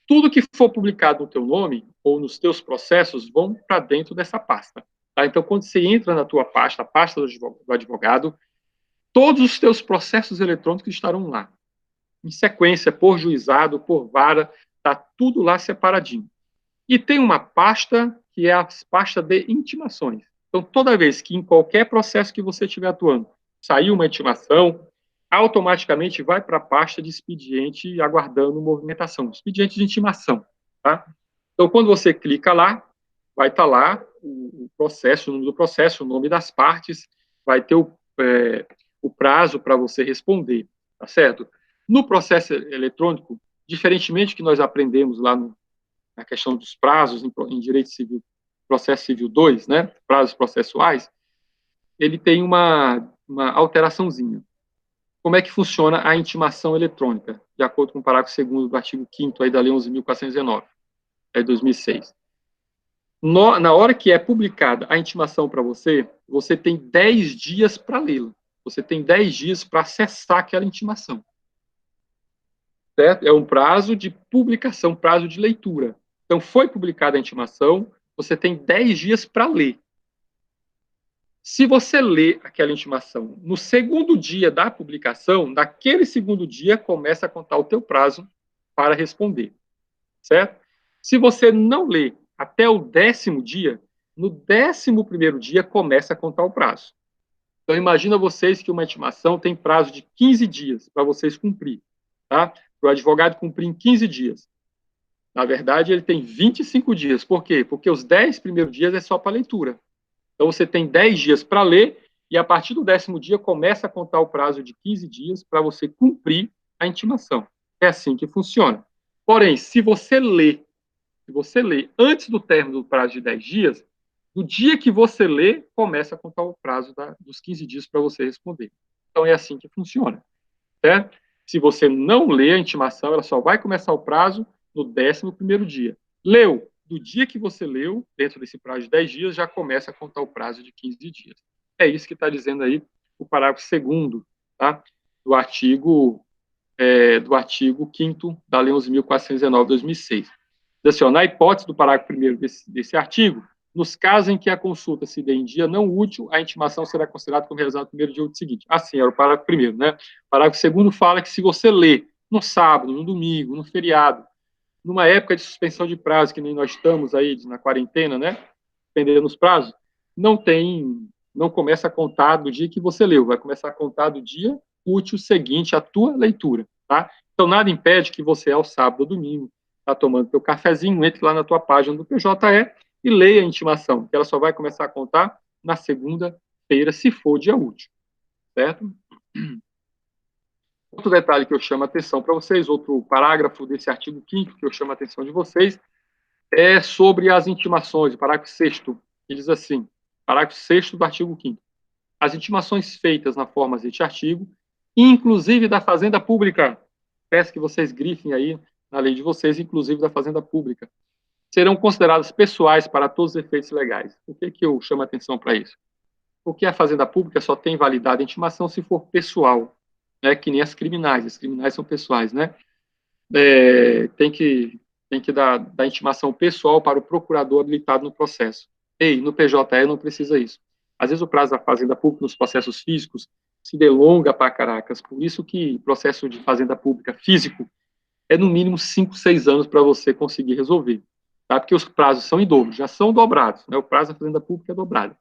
Speaker 1: Tudo que for publicado no teu nome ou nos teus processos vão para dentro dessa pasta. Tá? Então, quando você entra na tua pasta, a pasta do advogado, todos os teus processos eletrônicos estarão lá. Em sequência, por juizado, por vara, está tudo lá separadinho. E tem uma pasta que é a pasta de intimações. Então, toda vez que em qualquer processo que você estiver atuando, saiu uma intimação, automaticamente vai para a pasta de expediente aguardando movimentação, expediente de intimação. Tá? Então, quando você clica lá, vai estar lá o processo, o nome do processo, o nome das partes, vai ter o prazo para você responder, tá certo? No processo eletrônico, diferentemente do que nós aprendemos lá na questão dos prazos em direito civil, processo civil 2, né, prazos processuais, ele tem uma alteraçãozinha. Como é que funciona a intimação eletrônica, de acordo com o parágrafo 2º do artigo 5º aí da Lei 11.419, de 2006. Na hora que é publicada a intimação para você, você tem 10 dias para lê-la. Você tem 10 dias para acessar aquela intimação. Certo? É um prazo de publicação, prazo de leitura. Então, foi publicada a intimação, você tem 10 dias para ler. Se você lê aquela intimação no segundo dia da publicação, naquele segundo dia começa a contar o teu prazo para responder, certo? Se você não lê até o 10º dia, no 11º dia começa a contar o prazo. Então, imagina vocês que uma intimação tem prazo de 15 dias para vocês cumprir, tá? Para o advogado cumprir em 15 dias. Na verdade, ele tem 25 dias. Por quê? Porque os 10 primeiros dias é só para leitura. Então, você tem 10 dias para ler e, a partir do 10º dia, começa a contar o prazo de 15 dias para você cumprir a intimação. É assim que funciona. Porém, se você lê antes do término do prazo de 10 dias, no dia que você lê, começa a contar o prazo dos 15 dias para você responder. Então, é assim que funciona. Certo? Se você não lê a intimação, ela só vai começar o prazo no 11º dia. Leu? Do dia que você leu, dentro desse prazo de 10 dias, já começa a contar o prazo de 15 dias. É isso que está dizendo aí o parágrafo 2º, tá? do artigo 5º da Lei 11.419, de 2006. Diz assim, na hipótese do parágrafo 1º desse artigo, nos casos em que a consulta se dê em dia não útil, a intimação será considerada como realizada no primeiro dia útil seguinte. Assim, era o parágrafo 1º, né? O parágrafo 2º fala que se você lê no sábado, no domingo, no feriado, numa época de suspensão de prazo, que nem nós estamos aí na quarentena, né? Suspendendo os prazos, não começa a contar do dia que você leu, vai começar a contar do dia útil seguinte à tua leitura, tá? Então, nada impede que você, ao sábado ou domingo, tá tomando teu cafezinho, entre lá na tua página do PJE e leia a intimação, que ela só vai começar a contar na segunda-feira, se for dia útil, certo? Outro detalhe que eu chamo a atenção para vocês, outro parágrafo desse artigo 5º que eu chamo a atenção de vocês, é sobre as intimações, o parágrafo 6º, que diz assim, parágrafo 6º do artigo 5º. As intimações feitas na forma deste artigo, inclusive da Fazenda Pública, peço que vocês grifem aí na lei de vocês, inclusive da Fazenda Pública. serão consideradas pessoais para todos os efeitos legais. Por que eu chamo a atenção para isso? Porque a fazenda pública só tem validade a intimação se for pessoal, né, que nem as criminais são pessoais, né? Tem que dar intimação pessoal para o procurador habilitado no processo. No PJE não precisa isso. Às vezes o prazo da fazenda pública nos processos físicos se delonga para caracas, por isso que o processo de fazenda pública físico é no mínimo 5, 6 anos para você conseguir resolver, tá? Porque os prazos são em dobro, já são dobrados, né? O prazo da fazenda pública é dobrado.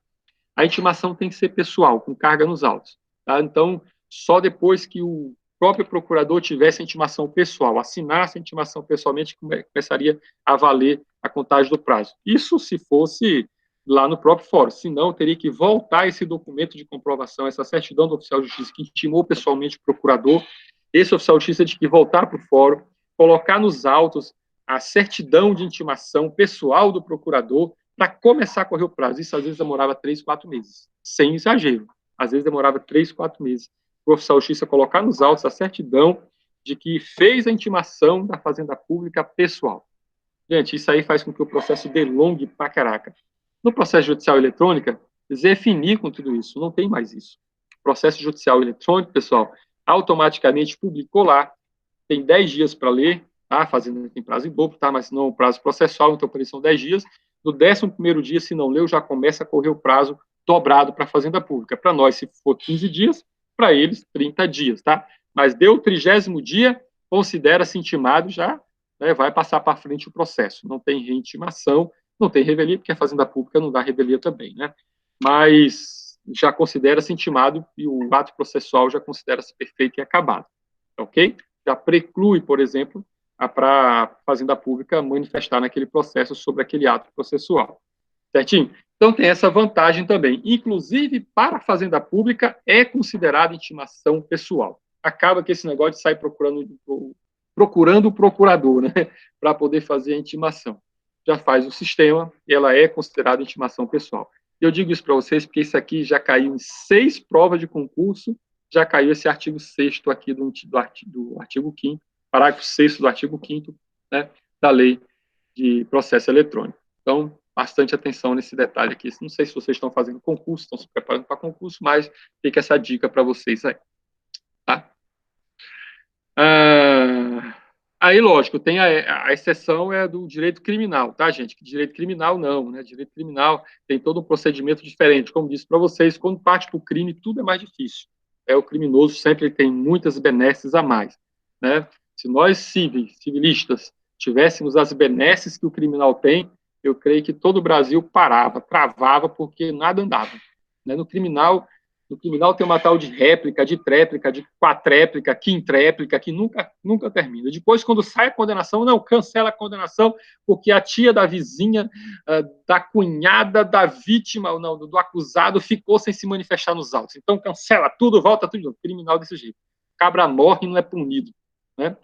Speaker 1: A intimação tem que ser pessoal, com carga nos autos, tá? Então, só depois que o próprio procurador tivesse a intimação pessoal, assinasse a intimação pessoalmente, começaria a valer a contagem do prazo. Isso se fosse lá no próprio fórum, senão teria que voltar esse documento de comprovação, essa certidão do oficial de justiça que intimou pessoalmente o procurador, esse oficial de justiça tinha que voltar para o fórum, colocar nos autos a certidão de intimação pessoal do procurador para começar a correr o prazo. Isso às vezes demorava 3, 4 meses, sem exagero. Às vezes demorava 3, 4 meses. O oficial de justiça colocar nos autos a certidão de que fez a intimação da fazenda pública pessoal. Gente, isso aí faz com que o processo delongue pra caraca. No processo judicial eletrônico, definir com tudo isso, não tem mais isso. Processo judicial eletrônico, pessoal, automaticamente publicou lá, tem 10 dias para ler, tá? A fazenda tem prazo em dobro, tá? Mas não o prazo processual, então por isso são 10 dias. No 11º dia, se não leu, já começa a correr o prazo dobrado para a fazenda pública. Para nós, se for 15 dias, para eles, 30 dias, tá? Mas deu o 30º dia, considera-se intimado, já, né, vai passar para frente o processo. Não tem reintimação, não tem revelia, porque a fazenda pública não dá revelia também, né? Mas já considera-se intimado e o ato processual já considera-se perfeito e acabado, ok? Já preclui, por exemplo, para a fazenda pública manifestar naquele processo sobre aquele ato processual, certinho? Então tem essa vantagem também. Inclusive, para a fazenda pública, é considerada intimação pessoal. Acaba que esse negócio de sair procurando o procurador, né, para poder fazer a intimação. Já faz o sistema e ela é considerada intimação pessoal. Eu digo isso para vocês porque isso aqui já caiu em 6 provas de concurso, já caiu esse artigo 6º aqui do artigo 5º, parágrafo 6º do artigo 5º, né, da lei de processo eletrônico. Então, bastante atenção nesse detalhe aqui. Não sei se vocês estão fazendo concurso, estão se preparando para concurso, mas fica essa dica para vocês aí. Tá? Aí, lógico, tem a exceção do direito criminal, tá, gente? Que direito criminal não, né? Direito criminal tem todo um procedimento diferente. Como disse para vocês, quando parte para o crime, tudo é mais difícil. O criminoso sempre tem muitas benesses a mais, né? Se nós civilistas tivéssemos as benesses que o criminal tem, eu creio que todo o Brasil parava, travava, porque nada andava, né? No criminal tem uma tal de réplica, de tréplica, de quatréplica, quintréplica, que nunca termina. Depois, quando sai a condenação, não, cancela a condenação, porque a tia da vizinha, da cunhada, da vítima, não, do acusado, ficou sem se manifestar nos autos. Então, cancela tudo, volta tudo. Criminal desse jeito. Cabra morre e não é punido, né?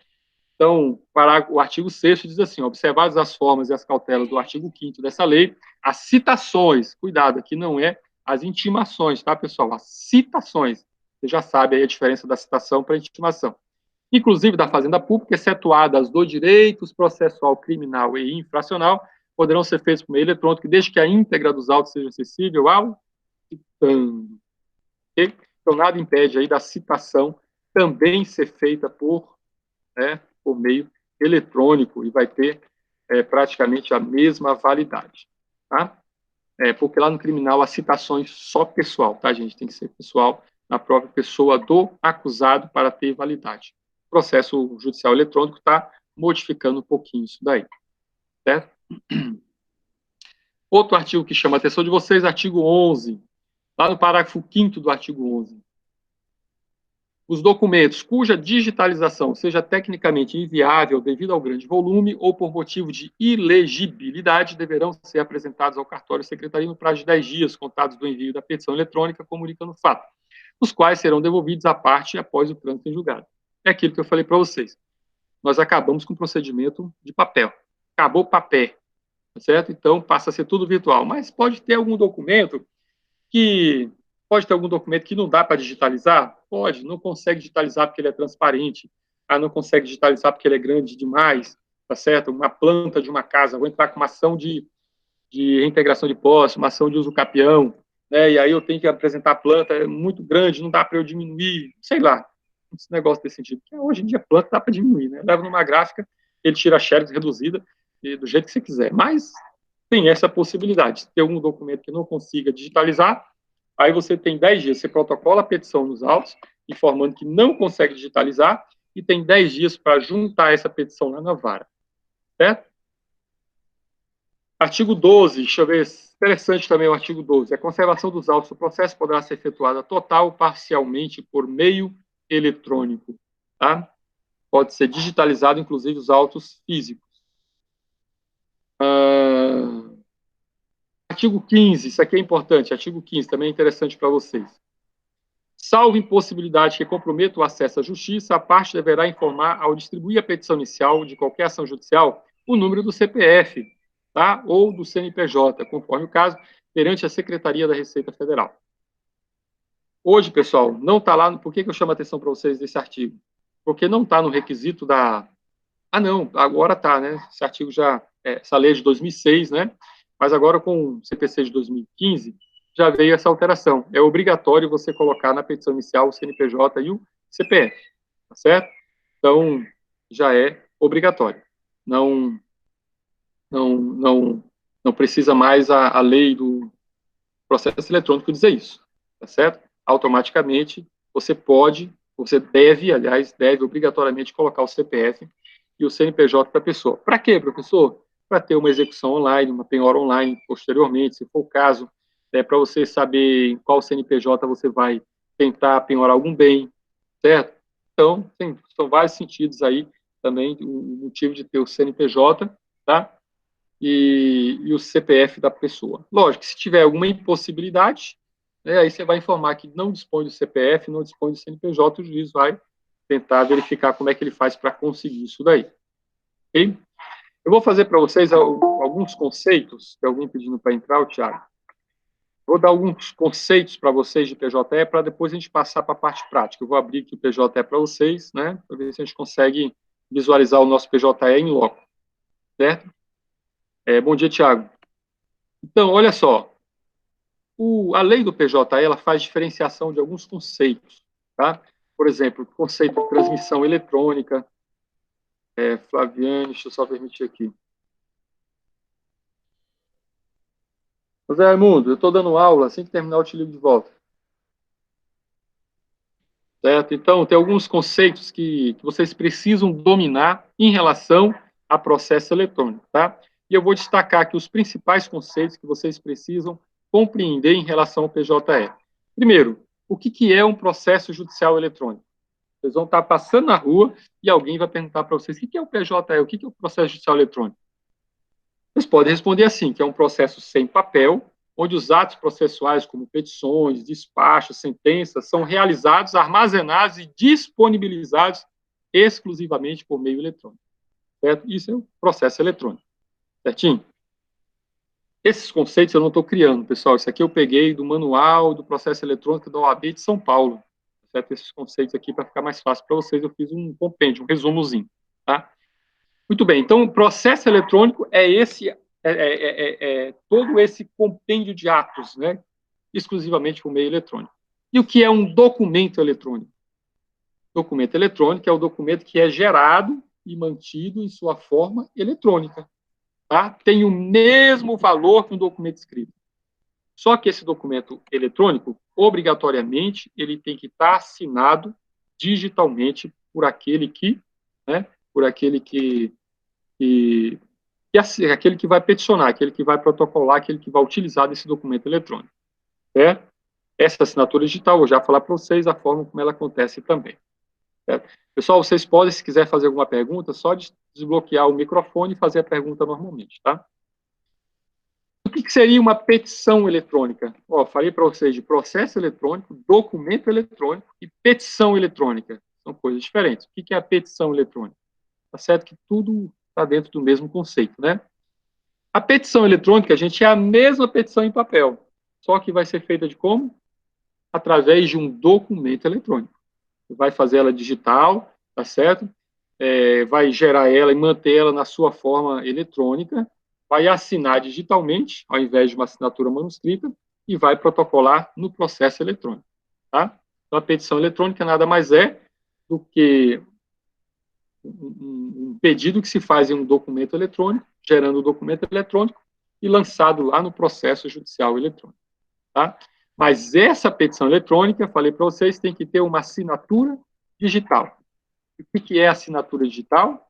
Speaker 1: Então, o artigo 6º diz assim: observadas as formas e as cautelas do artigo 5º dessa lei, as citações, cuidado, aqui não é as intimações, tá, pessoal? As citações. Você já sabe aí a diferença da citação para a intimação. Inclusive da fazenda pública, excetuadas do direitos processual criminal e infracional, poderão ser feitos por meio eletrônico, desde que a íntegra dos autos seja acessível ao citando. Okay? Então, nada impede aí da citação também ser feita por meio eletrônico e vai ter praticamente a mesma validade, tá? Porque lá no criminal as citações só pessoal, tá, gente? Tem que ser pessoal na própria pessoa do acusado para ter validade. O processo judicial eletrônico está modificando um pouquinho isso daí, certo? Outro artigo que chama a atenção de vocês, artigo 11, lá no parágrafo 5º do artigo 11. Os documentos cuja digitalização seja tecnicamente inviável devido ao grande volume ou por motivo de ilegibilidade deverão ser apresentados ao cartório secretaria no prazo de 10 dias, contados do envio da petição eletrônica comunicando o fato, os quais serão devolvidos à parte após o trânsito em julgado. É aquilo que eu falei para vocês. Nós acabamos com o procedimento de papel. Acabou o papel, certo? Então, passa a ser tudo virtual. Mas pode ter algum documento que não dá para digitalizar? Pode, não consegue digitalizar porque ele é transparente, não consegue digitalizar porque ele é grande demais, tá certo? Uma planta de uma casa, vou entrar com uma ação de reintegração de posse, uma ação de uso capião, né? E aí eu tenho que apresentar a planta, é muito grande, não dá para eu diminuir, sei lá, esse negócio desse sentido. Porque hoje em dia a planta dá para diminuir, né? Leva numa gráfica, ele tira a xerox reduzida, e do jeito que você quiser. Mas tem essa possibilidade. Se tem algum documento que não consiga digitalizar, aí você tem 10 dias, você protocola a petição nos autos, informando que não consegue digitalizar, e tem 10 dias para juntar essa petição lá na vara. Certo? Artigo 12, deixa eu ver, interessante também o artigo 12. A conservação dos autos do processo poderá ser efetuada total ou parcialmente por meio eletrônico. Tá? Pode ser digitalizado, inclusive, os autos físicos. Artigo 15, isso aqui é importante, artigo 15, também é interessante para vocês. Salvo impossibilidade que comprometa o acesso à justiça, a parte deverá informar, ao distribuir a petição inicial de qualquer ação judicial, o número do CPF, tá? Ou do CNPJ, conforme o caso, perante a Secretaria da Receita Federal. Hoje, pessoal, não está lá. Por que eu chamo a atenção para vocês desse artigo? Porque não está no requisito da... Ah, não, agora está, né? Esse artigo já... essa lei é de 2006, né? Mas agora, com o CPC de 2015, já veio essa alteração. É obrigatório você colocar na petição inicial o CNPJ e o CPF, tá certo? Então, já é obrigatório. Não precisa mais a lei do processo eletrônico dizer isso, tá certo? Automaticamente, você deve, aliás, deve obrigatoriamente colocar o CPF e o CNPJ para a pessoa. Para quê, professor? Para ter uma execução online, uma penhora online posteriormente, se for o caso, para você saber em qual CNPJ você vai tentar penhorar algum bem, certo? Então, são vários sentidos aí também, o motivo de ter o CNPJ, tá? E o CPF da pessoa. Lógico, se tiver alguma impossibilidade, né, aí você vai informar que não dispõe do CPF, não dispõe do CNPJ, o juiz vai tentar verificar como é que ele faz para conseguir isso daí. Ok? Eu vou fazer para vocês alguns conceitos, tem alguém pedindo para entrar, o Thiago. Vou dar alguns conceitos para vocês de PJE, para depois a gente passar para a parte prática. Eu vou abrir aqui o PJE para vocês, né, para ver se a gente consegue visualizar o nosso PJE em loco. Certo? Bom dia, Thiago. Então, olha só, a lei do PJE, ela faz diferenciação de alguns conceitos, tá? Por exemplo, o conceito de transmissão eletrônica. Flaviane, deixa eu só permitir aqui. José Raimundo, eu estou dando aula, assim que terminar eu te ligo de volta. Certo? Então, tem alguns conceitos que vocês precisam dominar em relação a processo eletrônico, tá? E eu vou destacar aqui os principais conceitos que vocês precisam compreender em relação ao PJE. Primeiro, o que é um processo judicial eletrônico? Vocês vão estar passando na rua e alguém vai perguntar para vocês o que é o PJE, o que é o processo judicial eletrônico? Vocês podem responder assim, que é um processo sem papel, onde os atos processuais, como petições, despachos, sentenças, são realizados, armazenados e disponibilizados exclusivamente por meio eletrônico. Certo? Isso é o processo eletrônico. Certinho? Esses conceitos eu não estou criando, pessoal. Isso aqui eu peguei do manual do processo eletrônico da OAB de São Paulo. Certo? Esses conceitos aqui, para ficar mais fácil para vocês, eu fiz um compêndio, um resumozinho. Tá? Muito bem, então o processo eletrônico é todo esse compêndio de atos, né, exclusivamente por meio eletrônico. E o que é um documento eletrônico? Documento eletrônico é o documento que é gerado e mantido em sua forma eletrônica. Tá? Tem o mesmo valor que um documento escrito. Só que esse documento eletrônico, obrigatoriamente, ele tem que estar assinado digitalmente por aquele que, né, aquele que vai peticionar, aquele que vai protocolar, aquele que vai utilizar desse documento eletrônico. Certo? Essa assinatura digital, eu vou já falar para vocês a forma como ela acontece também. Certo? Pessoal, vocês podem, se quiser fazer alguma pergunta, só desbloquear o microfone e fazer a pergunta normalmente, tá? O que seria uma petição eletrônica? Falei para vocês de processo eletrônico, documento eletrônico e petição eletrônica. São coisas diferentes. O que é a petição eletrônica? Tá certo que tudo está dentro do mesmo conceito, né? A petição eletrônica, gente, é a mesma petição em papel, só que vai ser feita de como? Através de um documento eletrônico. Você vai fazer ela digital, tá certo? vai gerar ela e manter ela na sua forma eletrônica, vai assinar digitalmente, ao invés de uma assinatura manuscrita, e vai protocolar no processo eletrônico. Tá? Então, a petição eletrônica nada mais é do que um pedido que se faz em um documento eletrônico, gerando o documento eletrônico e lançado lá no processo judicial eletrônico. Tá? Mas essa petição eletrônica, falei para vocês, tem que ter uma assinatura digital. O que é assinatura digital?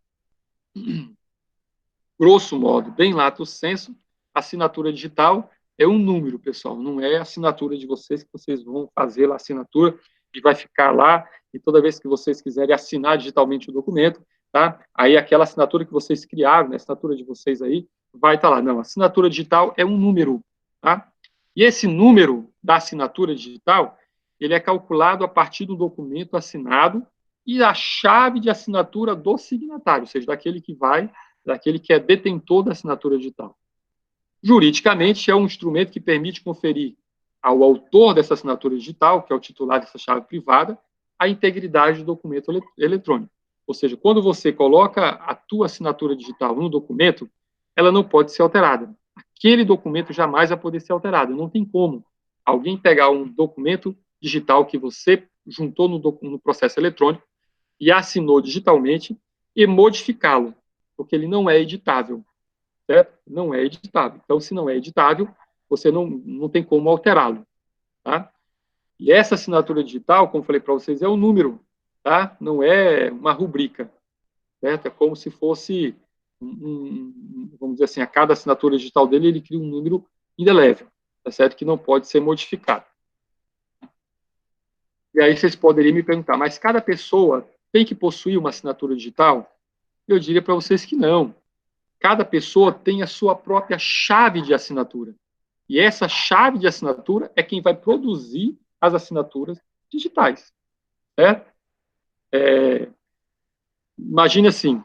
Speaker 1: Grosso modo, bem lato sensu, assinatura digital é um número, pessoal, não é a assinatura de vocês, que vocês vão fazer lá a assinatura e vai ficar lá, e toda vez que vocês quiserem assinar digitalmente o documento, tá? Aí aquela assinatura que vocês criaram, né, a assinatura de vocês aí, vai estar lá. Não, a assinatura digital é um número, tá? E esse número da assinatura digital, ele é calculado a partir do documento assinado e a chave de assinatura do signatário, ou seja, daquele que é detentor da assinatura digital. Juridicamente, é um instrumento que permite conferir ao autor dessa assinatura digital, que é o titular dessa chave privada, a integridade do documento eletrônico. Ou seja, quando você coloca a tua assinatura digital no documento, ela não pode ser alterada. Aquele documento jamais vai poder ser alterado. Não tem como alguém pegar um documento digital que você juntou no processo eletrônico e assinou digitalmente e modificá-lo, porque ele não é editável, certo? Não é editável. Então, se não é editável, você não tem como alterá-lo, tá? E essa assinatura digital, como falei para vocês, é um número, tá? Não é uma rubrica, certo? É como se fosse, vamos dizer assim, a cada assinatura digital dele, ele cria um número indelével, tá certo? Que não pode ser modificado. E aí vocês poderiam me perguntar, mas cada pessoa tem que possuir uma assinatura digital? Eu diria para vocês que não. Cada pessoa tem a sua própria chave de assinatura. E essa chave de assinatura é quem vai produzir as assinaturas digitais. Certo? Imagine assim,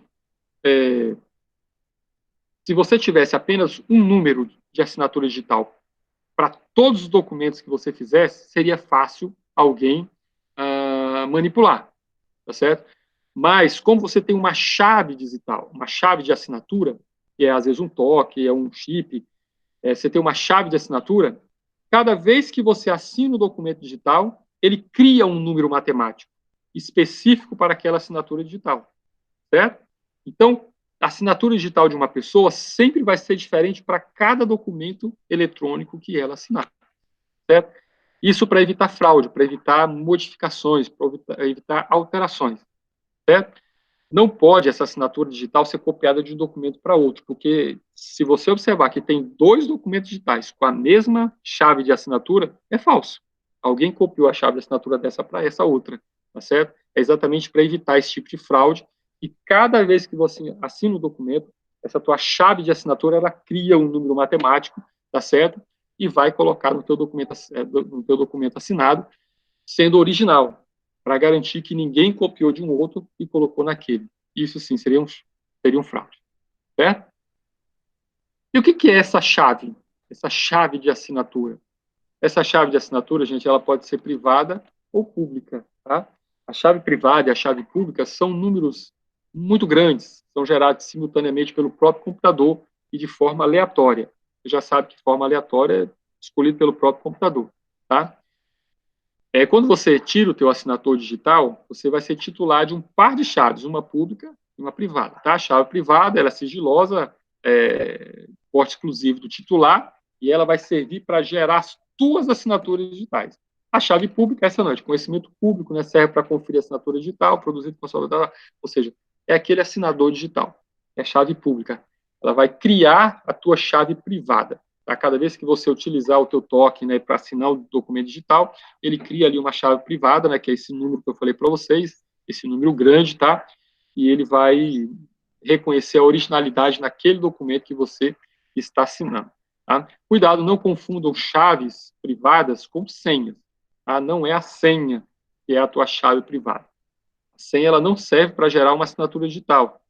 Speaker 1: se você tivesse apenas um número de assinatura digital para todos os documentos que você fizesse, seria fácil alguém manipular, tá certo? Mas, como você tem uma chave digital, uma chave de assinatura, que é, às vezes, um toque, é um chip, você tem uma chave de assinatura, cada vez que você assina o documento digital, ele cria um número matemático específico para aquela assinatura digital, certo? Então, a assinatura digital de uma pessoa sempre vai ser diferente para cada documento eletrônico que ela assinar, certo? Isso para evitar fraude, para evitar modificações, para evitar alterações, certo? Não pode essa assinatura digital ser copiada de um documento para outro, porque se você observar que tem dois documentos digitais com a mesma chave de assinatura, é falso. Alguém copiou a chave de assinatura dessa para essa outra, tá certo? É exatamente para evitar esse tipo de fraude, e cada vez que você assina o documento, essa tua chave de assinatura, ela cria um número matemático, tá certo? E vai colocar no teu documento assinado, sendo original, para garantir que ninguém copiou de um outro e colocou naquele. Isso sim seria um fraude, certo? E o que é essa chave? Essa chave de assinatura? Essa chave de assinatura, gente, ela pode ser privada ou pública, tá? A chave privada e a chave pública são números muito grandes, são gerados simultaneamente pelo próprio computador e de forma aleatória. Você já sabe que forma aleatória é escolhida pelo próprio computador, tá? Quando você tira o teu assinator digital, você vai ser titular de um par de chaves, uma pública e uma privada. Tá? A chave privada ela é sigilosa, porte exclusivo do titular, e ela vai servir para gerar as tuas assinaturas digitais. A chave pública é essa não, de conhecimento público, né, serve para conferir a assinatura digital, produzido por sua, ou seja, é aquele assinador digital, é a chave pública. Ela vai criar a tua chave privada. Tá? Cada vez que você utilizar o teu token, né, para assinar o documento digital, ele cria ali uma chave privada, né, que é esse número que eu falei para vocês, esse número grande, tá? E ele vai reconhecer a originalidade naquele documento que você está assinando. Tá? Cuidado, não confundam chaves privadas com senhas. Tá? Não é a senha que é a tua chave privada. A senha ela não serve para gerar uma assinatura digital,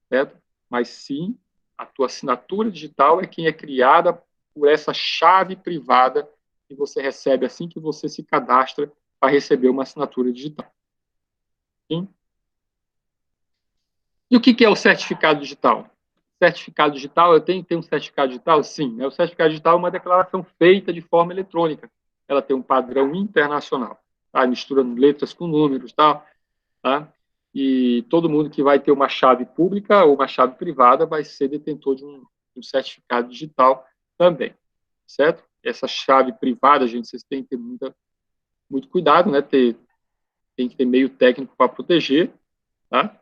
Speaker 1: certo? Mas sim, a tua assinatura digital é quem é criada por essa chave privada que você recebe assim que você se cadastra para receber uma assinatura digital. Sim? E o que é o certificado digital? Certificado digital, eu tenho um certificado digital? Sim. O certificado digital é uma declaração feita de forma eletrônica. Ela tem um padrão internacional, tá? Misturando letras com números, tal, tá? E todo mundo que vai ter uma chave pública ou uma chave privada vai ser detentor de um certificado digital também, certo? Essa chave privada, gente, vocês têm que ter muito cuidado, né? Tem que ter meio técnico para proteger, tá?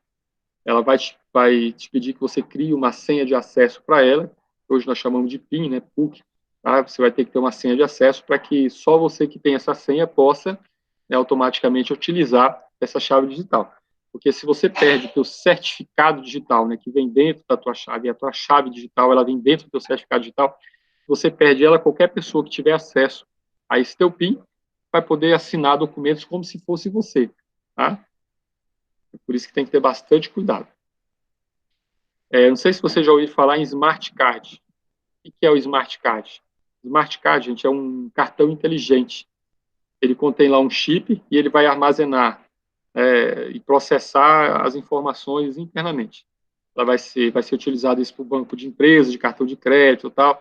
Speaker 1: Ela vai te pedir que você crie uma senha de acesso para ela, hoje nós chamamos de PIN, né, PUC, tá? Você vai ter que ter uma senha de acesso para que só você que tem essa senha possa, né, automaticamente utilizar essa chave digital. Porque se você perde o teu certificado digital, né, que vem dentro da tua chave, e a tua chave digital, ela vem dentro do teu certificado digital, você perde ela, qualquer pessoa que tiver acesso a esse teu PIN vai poder assinar documentos como se fosse você, tá? Por isso que tem que ter bastante cuidado. Não sei se você já ouviu falar em Smart Card. O que é o Smart Card? Smart Card, gente, é um cartão inteligente. Ele contém lá um chip e ele vai armazenar e processar as informações internamente. Ela vai ser utilizada isso para o banco de empresa, de cartão de crédito e tal.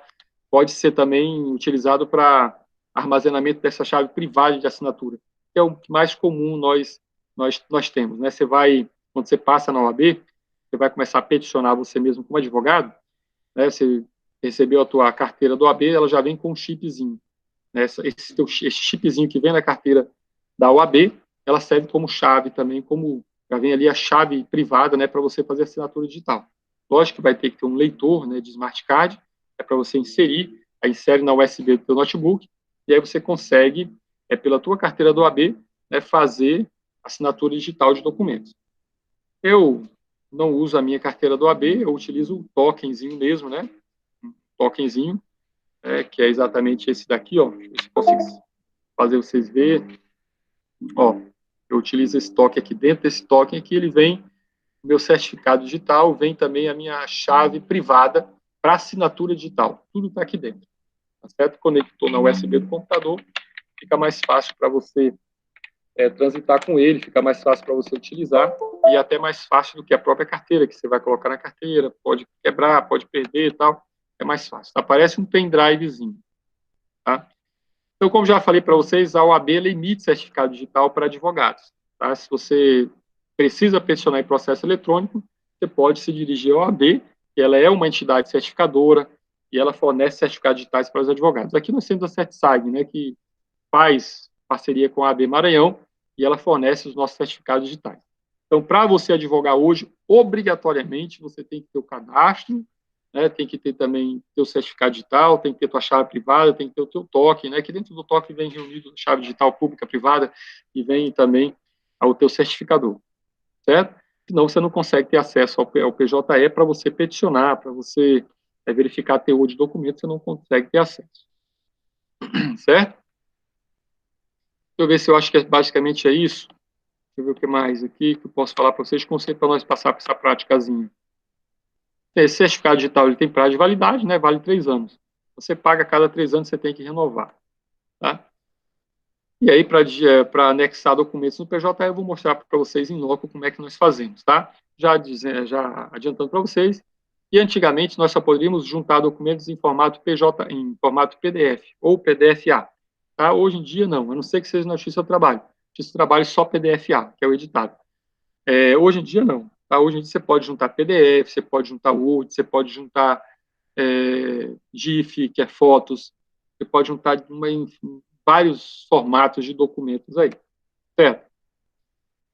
Speaker 1: Pode ser também utilizado para armazenamento dessa chave privada de assinatura, que é o mais comum nós temos, né? Quando você passa na OAB, você vai começar a peticionar você mesmo como advogado, né? Você recebeu a tua carteira do OAB, ela já vem com um chipzinho, né? Esse chipzinho que vem na carteira da OAB, ela serve como chave também, já vem ali a chave privada, né, para você fazer assinatura digital. Lógico que vai ter que ter um leitor, né, de smart card, para você inserir, aí insere na USB do teu notebook, e aí você consegue, pela tua carteira do OAB, né, fazer assinatura digital de documentos. Eu não uso a minha carteira do OAB, eu utilizo o tokenzinho mesmo, né, um tokenzinho, que é exatamente esse daqui, ó, deixa eu ver se consigo fazer vocês verem, ó, eu utilizo esse token aqui, dentro desse token aqui ele vem meu certificado digital, vem também a minha chave privada para assinatura digital, tudo está aqui dentro, tá certo? Conectou na USB do computador, fica mais fácil para você transitar com ele, fica mais fácil para você utilizar e até mais fácil do que a própria carteira, que você vai colocar na carteira, pode quebrar, pode perder e tal, é mais fácil. Aparece um pendrivezinho, tá? Então, como já falei para vocês, a OAB emite certificado digital para advogados, tá? Se você precisa peticionar em processo eletrônico, você pode se dirigir à OAB, que ela é uma entidade certificadora e ela fornece certificados digitais para os advogados. Aqui nós temos a CertSag, né, que faz parceria com a OAB Maranhão e ela fornece os nossos certificados digitais. Então, para você advogar hoje, obrigatoriamente, você tem que ter o cadastro, né, tem que ter também teu certificado digital, tem que ter tua chave privada, tem que ter o teu token, né, que dentro do token vem reunido chave digital pública, privada, e vem também ao teu certificador, certo? Senão você não consegue ter acesso ao PJE para você peticionar, para você verificar teor de documento, você não consegue ter acesso, certo? Deixa eu ver se eu acho que basicamente é isso. Deixa eu ver o que mais aqui que eu posso falar para vocês, para nós passar por essa práticazinha. Esse certificado digital ele tem prazo de validade, né? Vale 3 anos. Você paga a cada 3 anos, você tem que renovar, tá? E aí, para anexar documentos no PJE, eu vou mostrar para vocês em loco como é que nós fazemos, tá? Já adiantando para vocês, e antigamente nós só poderíamos juntar documentos em formato em formato PDF ou PDF-A, tá? Hoje em dia não, a não ser que seja na Justiça do Trabalho. Justiça do Trabalho só PDF-A, que é o editado. Hoje em dia não, tá? Hoje em dia você pode juntar PDF, você pode juntar Word, você pode juntar GIF, que é fotos, você pode juntar vários formatos de documentos aí, certo?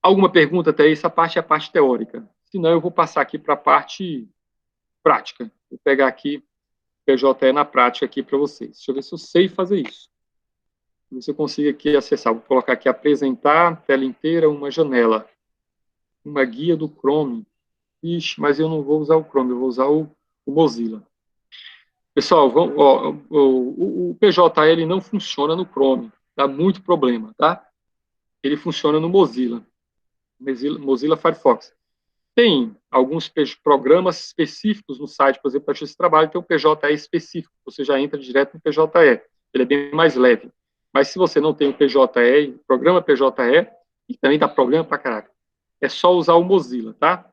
Speaker 1: Alguma pergunta até aí? Essa parte é a parte teórica. Senão eu vou passar aqui para a parte prática. Vou pegar aqui o PJE na prática aqui para vocês. Deixa eu ver se eu sei fazer isso. Ver se eu consigo aqui acessar. Vou colocar aqui apresentar, tela inteira, uma janela. Uma guia do Chrome. Ixi, mas eu não vou usar o Chrome, eu vou usar o Mozilla. Pessoal, o PJE ele não funciona no Chrome, dá muito problema, tá? Ele funciona no Mozilla Firefox. Tem alguns programas específicos no site, por exemplo, para Justiça do Trabalho, tem um PJE específico, você já entra direto no PJE, ele é bem mais leve. Mas se você não tem o PJE, o programa PJE, e também dá problema pra caraca, é só usar o Mozilla, tá?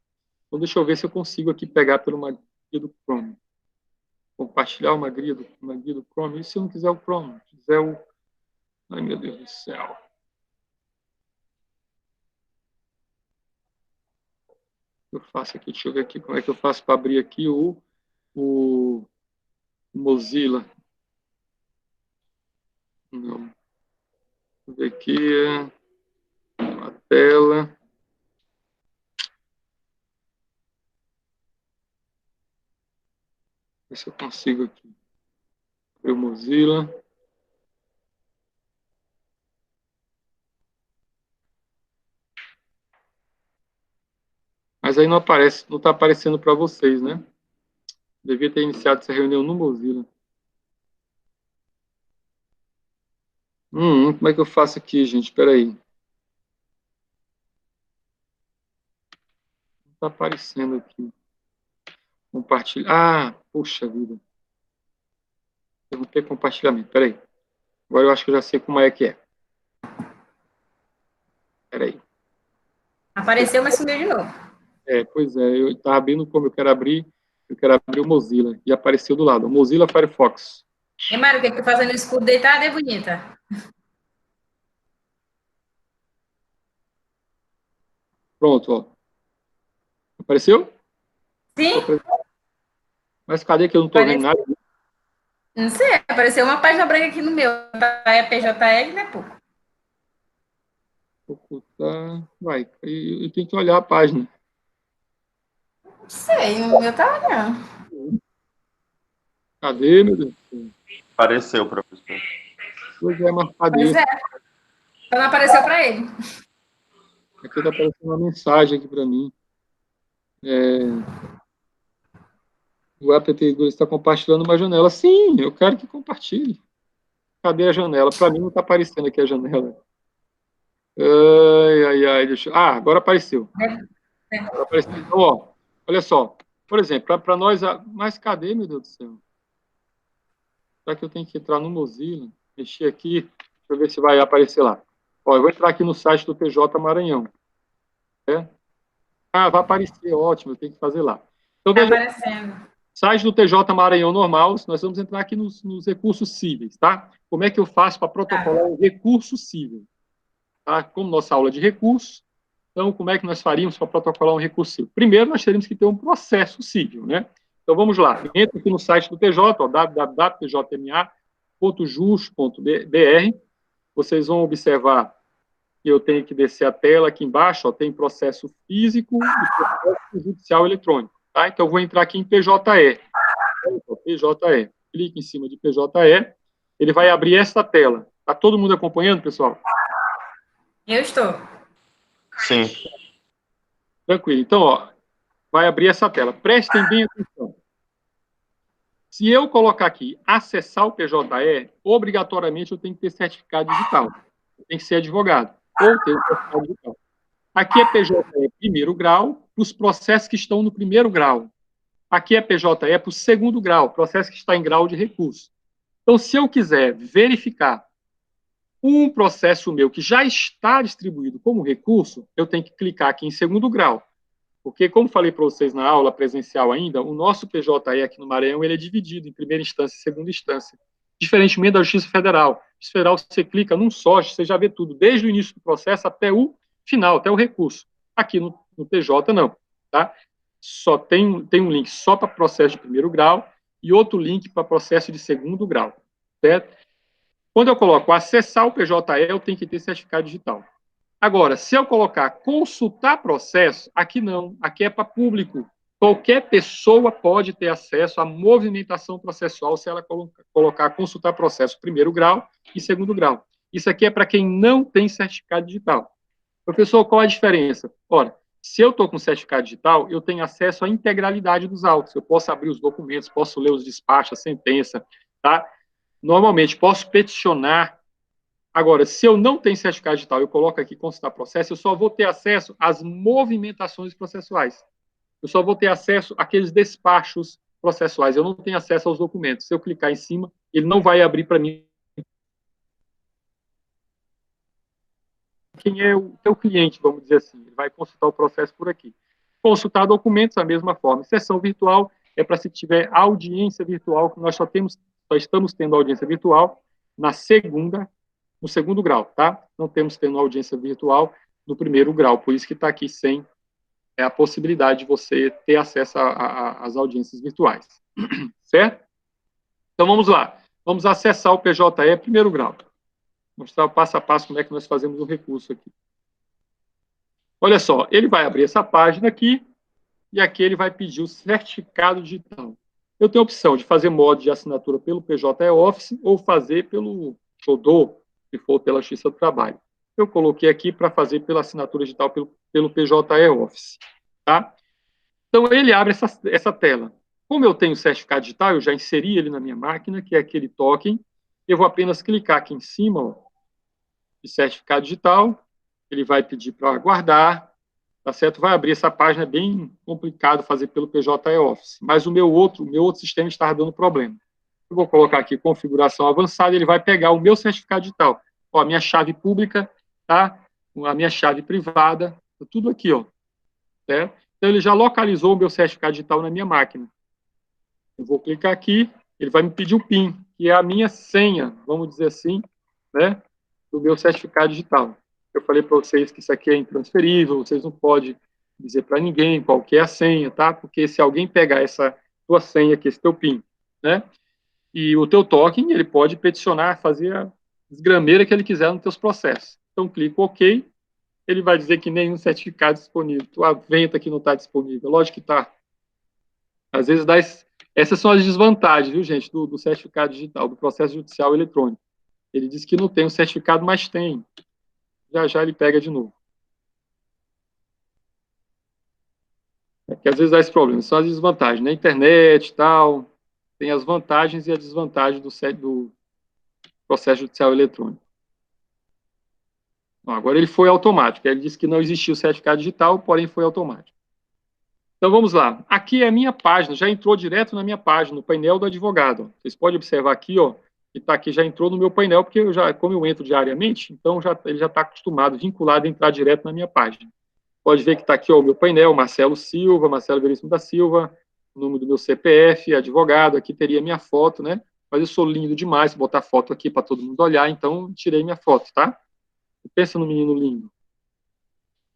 Speaker 1: Então, deixa eu ver se eu consigo aqui pegar por uma guia do Chrome. Compartilhar uma guia do Chrome. E se eu não quiser o Chrome? Se quiser o... Ai, meu Deus do céu. Eu faço aqui, deixa eu ver aqui como é que eu faço para abrir aqui o Mozilla. Não. Vou ver aqui a tela. Ver se eu consigo aqui. Abrir o Mozilla. Mas aí não aparece, não está aparecendo para vocês, né? Devia ter iniciado essa reunião no Mozilla. Como é que eu faço aqui, gente? Espera aí. Não está aparecendo aqui. Compartilhar. Ah, puxa vida. Eu vou ter compartilhamento. Espera aí. Agora eu acho que eu já sei como é que é. Espera aí.
Speaker 2: Apareceu, mas sumiu de novo.
Speaker 1: Pois é. Eu estava abrindo como eu quero abrir o Mozilla. E apareceu do lado. O Mozilla Firefox.
Speaker 2: E, Mário, o que tu fazendo no escuro deitado é bonita?
Speaker 1: Pronto, ó. Apareceu?
Speaker 2: Sim?
Speaker 1: Mas cadê que eu não estou vendo nada?
Speaker 2: Não sei, apareceu uma página branca aqui no meu. É PJE, né, pô?
Speaker 1: Ocultar. Vai. Eu tenho que olhar a página.
Speaker 2: Não sei, no meu tá olhando.
Speaker 1: Cadê, meu Deus do céu?
Speaker 4: Apareceu, professor.
Speaker 1: Pois é, mas cadê?
Speaker 2: Pois é. Só não apareceu para ele.
Speaker 1: Aqui está aparecendo uma mensagem aqui para mim. O app está compartilhando uma janela. Sim, eu quero que compartilhe. Cadê a janela? Para mim não está aparecendo aqui a janela. Deixa... agora apareceu. Agora apareceu. Então, ó, olha só. Por exemplo, para nós... Mas cadê, meu Deus do céu? Será que eu tenho que entrar no Mozilla? Mexer aqui. Deixa eu ver se vai aparecer lá. Ó, eu vou entrar aqui no site do PJ Maranhão. Vai aparecer, ótimo, eu tenho que fazer lá. Então,
Speaker 2: Está
Speaker 1: veja,
Speaker 2: aparecendo.
Speaker 1: site do TJ Maranhão normal, nós vamos entrar aqui nos recursos cíveis, tá? Como é que eu faço para protocolar um recurso cível? Tá? Como nossa aula é de recursos, então como é que nós faríamos para protocolar um recurso cível? Primeiro, nós teríamos que ter um processo cível, né? Então, vamos lá. Entra aqui no site do TJ, www.tjma.jus.br. Vocês vão observar que eu tenho que descer a tela aqui embaixo, ó, tem processo físico e processo judicial eletrônico. Tá? Então, eu vou entrar aqui em PJE. PJE. Clique em cima de PJE, ele vai abrir esta tela. Está todo mundo acompanhando, pessoal?
Speaker 2: Eu estou.
Speaker 4: Sim.
Speaker 1: Tranquilo. Então, ó, vai abrir essa tela. Prestem bem atenção. Se eu colocar aqui, acessar o PJE, obrigatoriamente eu tenho que ter certificado digital. Tem que ser advogado. Ou ter certificado digital. Aqui é PJE primeiro grau, para os processos que estão no primeiro grau. Aqui é PJE para o segundo grau, processo que está em grau de recurso. Então, se eu quiser verificar um processo meu que já está distribuído como recurso, eu tenho que clicar aqui em segundo grau. Porque, como falei para vocês na aula presencial ainda, o nosso PJE aqui no Maranhão ele é dividido em primeira instância e segunda instância. Diferentemente da Justiça Federal. Justiça Federal, você clica num só, você já vê tudo, desde o início do processo até o final, até o recurso. Aqui no PJ, não. Tá? Só tem um link só para processo de primeiro grau e outro link para processo de segundo grau. Certo? Quando eu coloco acessar o PJE, eu tenho que ter certificado digital. Agora, se eu colocar consultar processo, aqui não, aqui é para público. Qualquer pessoa pode ter acesso à movimentação processual se ela colocar consultar processo primeiro grau e segundo grau. Isso aqui é para quem não tem certificado digital. Professor, qual a diferença? Ora, se eu estou com certificado digital, eu tenho acesso à integralidade dos autos. Eu posso abrir os documentos, posso ler os despachos, a sentença, tá? Normalmente, posso peticionar. Agora, se eu não tenho certificado digital, eu coloco aqui consultar processo, eu só vou ter acesso às movimentações processuais. Eu só vou ter acesso àqueles despachos processuais. Eu não tenho acesso aos documentos. Se eu clicar em cima, ele não vai abrir para mim. Quem é o teu cliente, vamos dizer assim, ele vai consultar o processo por aqui. Consultar documentos da mesma forma. Sessão virtual é para se tiver audiência virtual, que nós só estamos tendo audiência virtual no segundo grau, tá? Não temos tendo audiência virtual no primeiro grau, por isso que está aqui sem a possibilidade de você ter acesso às audiências virtuais, certo? Então, vamos lá. Vamos acessar o PJE primeiro grau. Vou mostrar o passo a passo como é que nós fazemos o recurso aqui. Olha só, ele vai abrir essa página aqui, e aqui ele vai pedir o certificado digital. Eu tenho a opção de fazer modo de assinatura pelo PJE Office ou fazer pelo Xodó, se for pela Justiça do Trabalho. Eu coloquei aqui para fazer pela assinatura digital pelo PJE Office. Tá? Então, ele abre essa tela. Como eu tenho o certificado digital, eu já inseri ele na minha máquina, que é aquele token. Eu vou apenas clicar aqui em cima, ó, de certificado digital. Ele vai pedir para aguardar, tá certo? Vai abrir essa página, é bem complicado fazer pelo PJE Office, mas o meu outro sistema está dando problema. Eu vou colocar aqui configuração avançada, ele vai pegar o meu certificado digital, ó, a minha chave pública, tá? A minha chave privada, tudo aqui, ó, certo? Então, ele já localizou o meu certificado digital na minha máquina. Eu vou clicar aqui, ele vai me pedir o PIN, que é a minha senha, vamos dizer assim, né, do meu certificado digital. Eu falei para vocês que isso aqui é intransferível, vocês não podem dizer para ninguém qual que é a senha, tá? Porque se alguém pegar essa tua senha aqui, esse teu PIN, né? E o teu token, ele pode peticionar, fazer a desgrameira que ele quiser nos teus processos. Então, clico OK, ele vai dizer que nenhum certificado disponível. Tua venta que não está disponível. Lógico que está. Às vezes, essas são as desvantagens, viu, gente, do certificado digital, do processo judicial eletrônico. Ele diz que não tem o certificado, mas tem. Já ele pega de novo. É que às vezes dá esse problema, são as desvantagens, na internet e tal, tem as vantagens e as desvantagens do processo judicial eletrônico. Bom, agora ele foi automático, ele disse que não existia o certificado digital, porém foi automático. Então vamos lá, aqui é a minha página, já entrou direto na minha página, no painel do advogado. Vocês podem observar aqui, ó, que está aqui, já entrou no meu painel, porque como eu entro diariamente, então ele já está acostumado, vinculado a entrar direto na minha página. Pode ver que está aqui, ó, o meu painel, Marcelo Veríssimo da Silva, o número do meu CPF, advogado, aqui teria minha foto, né? Mas eu sou lindo demais, botar foto aqui para todo mundo olhar, então tirei minha foto, tá? Pensa no menino lindo.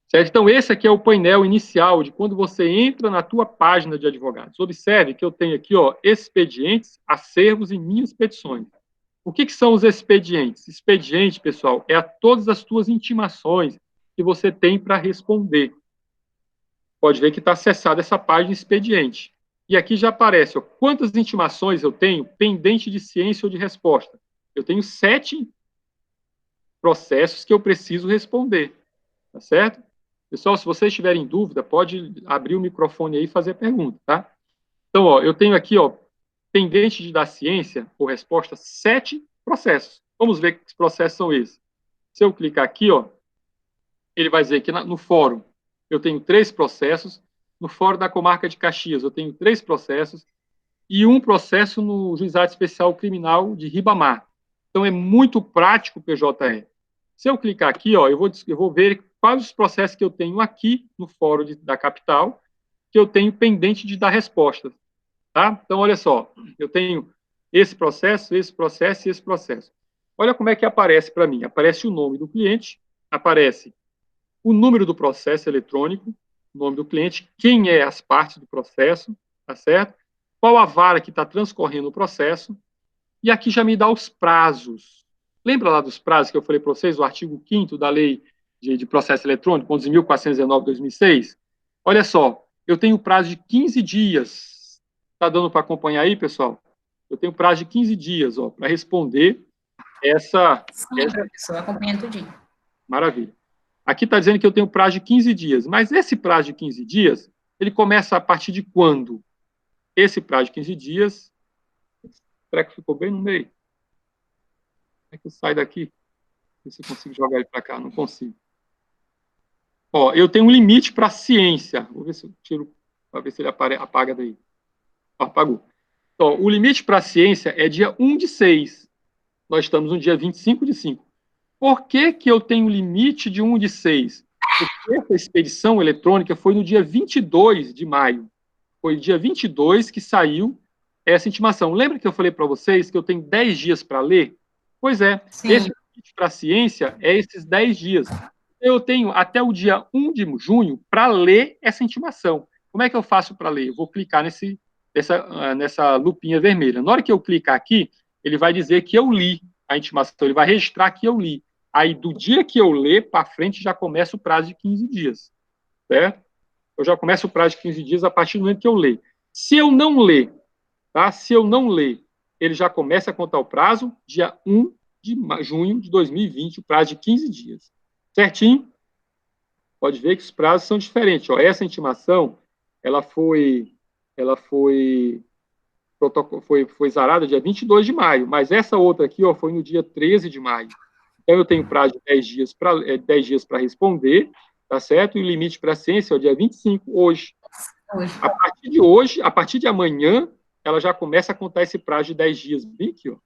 Speaker 1: Certo? Então, esse aqui é o painel inicial de quando você entra na tua página de advogados. Observe que eu tenho aqui, ó, expedientes, acervos e minhas petições. O que são os expedientes? Expediente, pessoal, é a todas as tuas intimações que você tem para responder. Pode ver que está acessada essa página expediente. E aqui já aparece, ó, quantas intimações eu tenho pendente de ciência ou de resposta. Eu tenho 7 processos que eu preciso responder. Tá certo? Pessoal, se vocês tiverem dúvida, pode abrir o microfone aí e fazer pergunta, tá? Então, ó, eu tenho aqui, ó, pendente de dar ciência ou resposta, 7 processos. Vamos ver que processos são esses. Se eu clicar aqui, ó, ele vai dizer que no fórum eu tenho 3 processos, no fórum da comarca de Caxias eu tenho 3 processos e um processo no Juizado Especial Criminal de Ribamar. Então, é muito prático o PJE. Se eu clicar aqui, ó, eu vou ver quais os processos que eu tenho aqui no fórum da capital que eu tenho pendente de dar resposta. Tá? Então, olha só, eu tenho esse processo e esse processo. Olha como é que aparece para mim. Aparece o nome do cliente, aparece o número do processo eletrônico, o nome do cliente, quem é as partes do processo, tá certo? Qual a vara que está transcorrendo o processo, e aqui já me dá os prazos. Lembra lá dos prazos que eu falei para vocês, o artigo 5º da Lei de Processo Eletrônico, 11.419/2006? Olha só, eu tenho prazo de 15 dias. Está dando para acompanhar aí, pessoal? Eu tenho prazo de 15 dias, ó, para responder essa...
Speaker 2: Sim, professor, acompanhando tudinho.
Speaker 1: Maravilha. Aqui está dizendo que eu tenho prazo de 15 dias, mas esse prazo de 15 dias, ele começa a partir de quando? Esse prazo de 15 dias... Será que ficou bem no meio? Como é que eu saio daqui? Ver se eu consigo jogar ele para cá. Não consigo. Ó, eu tenho um limite para ciência. Vou ver se eu tiro, para ver se ele apaga daí. Ó, apagou. Ó, o limite para ciência é dia 1/6. Nós estamos no dia 25/5. Por que eu tenho limite de 1/6? Porque essa expedição eletrônica foi no dia 22 de maio. Foi dia 22 que saiu essa intimação. Lembra que eu falei para vocês que eu tenho 10 dias para ler? Pois é,
Speaker 2: Sim.
Speaker 1: esse limite para a ciência é esses 10 dias. Eu tenho até o dia 1 de junho para ler essa intimação. Como é que eu faço para ler? Eu vou clicar nessa lupinha vermelha. Na hora que eu clicar aqui, ele vai dizer que eu li a intimação, ele vai registrar que eu li. Aí, do dia que eu ler para frente, já começa o prazo de 15 dias. Certo? Eu já começo o prazo de 15 dias a partir do momento que eu ler. Se eu não ler, tá? Se eu não ler, ele já começa a contar o prazo, dia 1 de junho de 2020, o prazo de 15 dias. Certinho? Pode ver que os prazos são diferentes. Ó, essa intimação, ela foi zarada dia 22 de maio, mas essa outra aqui, ó, foi no dia 13 de maio. Então, eu tenho prazo de 10 dias para responder, tá certo? E o limite para a ciência é o dia 25, hoje. A partir de hoje, a partir de amanhã, ela já começa a contar esse prazo de 10 dias, bem aqui, ó.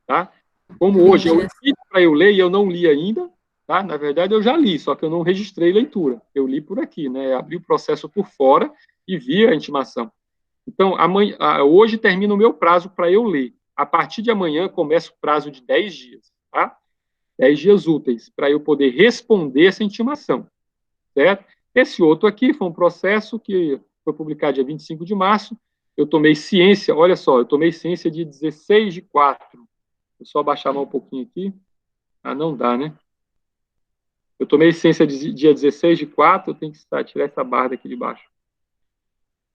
Speaker 1: Tá? Como hoje é o limite para eu ler e eu não li ainda, tá? Na verdade, eu já li, só que eu não registrei leitura. Eu li por aqui, né? Abri o processo por fora e vi a intimação. Então, hoje termina o meu prazo para eu ler. A partir de amanhã começa o prazo de 10 dias, tá? 10 dias úteis para eu poder responder essa intimação, certo? Esse outro aqui foi um processo que foi publicado dia 25 de março. Eu tomei ciência, olha só, eu tomei ciência de 16 de 4. Vou só baixar mais um pouquinho aqui. Ah, não dá, né? Eu tomei ciência de dia 16 de 4, eu tenho que tirar essa barra daqui de baixo.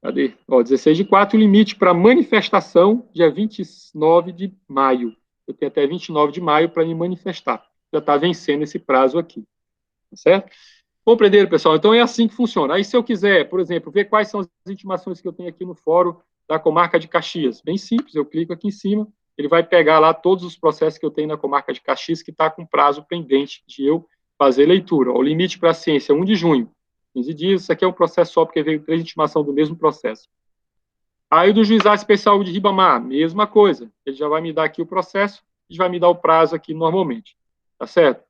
Speaker 1: Cadê? Ó, 16 de 4, o limite para manifestação, dia 29 de maio. Eu tenho até 29 de maio para me manifestar. Já está vencendo esse prazo aqui. Tá certo? Compreenderam, pessoal? Então, é assim que funciona. Aí, se eu quiser, por exemplo, ver quais são as intimações que eu tenho aqui no fórum da comarca de Caxias, bem simples, eu clico aqui em cima, ele vai pegar lá todos os processos que eu tenho na comarca de Caxias que está com prazo pendente de eu fazer leitura. Ó, o limite para a ciência é 1 de junho, 15 dias. Isso aqui é um processo só, porque veio 3 intimações do mesmo processo. Aí, do Juizado Especial de Ribamar, mesma coisa. Ele já vai me dar aqui o processo e vai me dar o prazo aqui normalmente. Tá certo?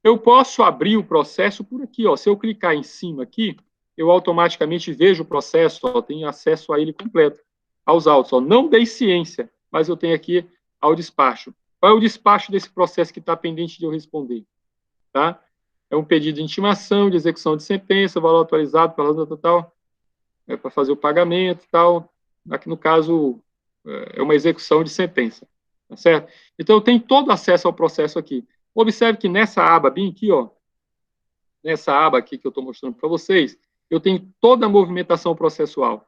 Speaker 1: Eu posso abrir o processo por aqui, ó. Se eu clicar em cima aqui, eu automaticamente vejo o processo, ó, tenho acesso a ele completo, aos autos. Ó. Não dei ciência, mas eu tenho aqui ao despacho. Qual é o despacho desse processo que está pendente de eu responder? Tá? É um pedido de intimação, de execução de sentença, valor atualizado, tal, para fazer o pagamento, tal. Aqui, no caso, é uma execução de sentença. Tá certo? Então, eu tenho todo acesso ao processo aqui. Observe que nessa aba, bem aqui, ó, nessa aba aqui que eu estou mostrando para vocês, eu tenho toda a movimentação processual.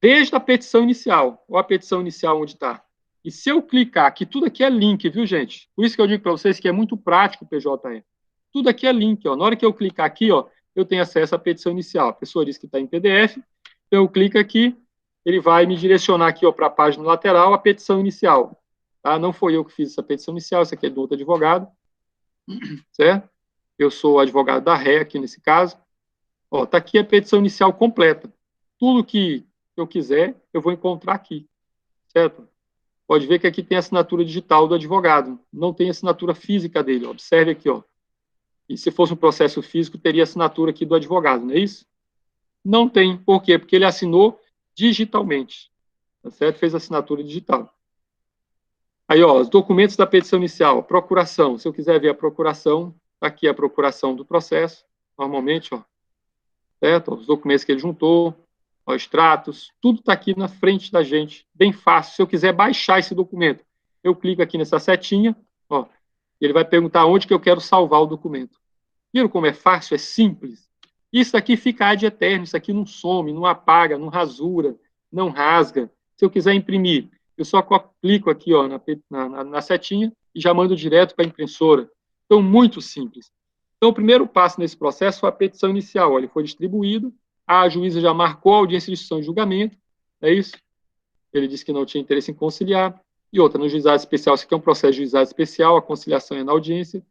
Speaker 1: Desde a petição inicial, ou a petição inicial onde está. E se eu clicar aqui, tudo aqui é link, viu, gente? Por isso que eu digo para vocês que é muito prático o PJE. Tudo aqui é link, ó. Na hora que eu clicar aqui, ó, eu tenho acesso à petição inicial. A pessoa diz que está em PDF, então eu clico aqui, ele vai me direcionar aqui, ó, para a página lateral, a petição inicial. Tá? Não foi eu que fiz essa petição inicial, isso aqui é do outro advogado, certo? Eu sou advogado da ré aqui nesse caso. Ó, tá aqui a petição inicial completa. Tudo que eu quiser, eu vou encontrar aqui, certo? Pode ver que aqui tem a assinatura digital do advogado, não tem assinatura física dele, ó. Observe aqui, ó. E se fosse um processo físico, teria assinatura aqui do advogado, não é isso? Não tem. Por quê? Porque ele assinou digitalmente, tá certo? Fez assinatura digital. Aí, ó, os documentos da petição inicial, procuração. Se eu quiser ver a procuração, tá aqui a procuração do processo, normalmente, ó, certo? Os documentos que ele juntou, ó, extratos, tudo está aqui na frente da gente, bem fácil. Se eu quiser baixar esse documento, eu clico aqui nessa setinha, ó, e ele vai perguntar onde que eu quero salvar o documento. Viram como é fácil, é simples? Isso aqui fica ad eterno, isso aqui não some, não apaga, não rasura, não rasga. Se eu quiser imprimir, eu só clico aqui, ó, na setinha e já mando direto para a impressora. Então, muito simples. Então, o primeiro passo nesse processo foi a petição inicial. Ó, ele foi distribuído, a juíza já marcou a audiência de instrução e julgamento, é isso? Ele disse que não tinha interesse em conciliar. E outra, no juizado especial, isso aqui é um processo de juizado especial, a conciliação é na audiência.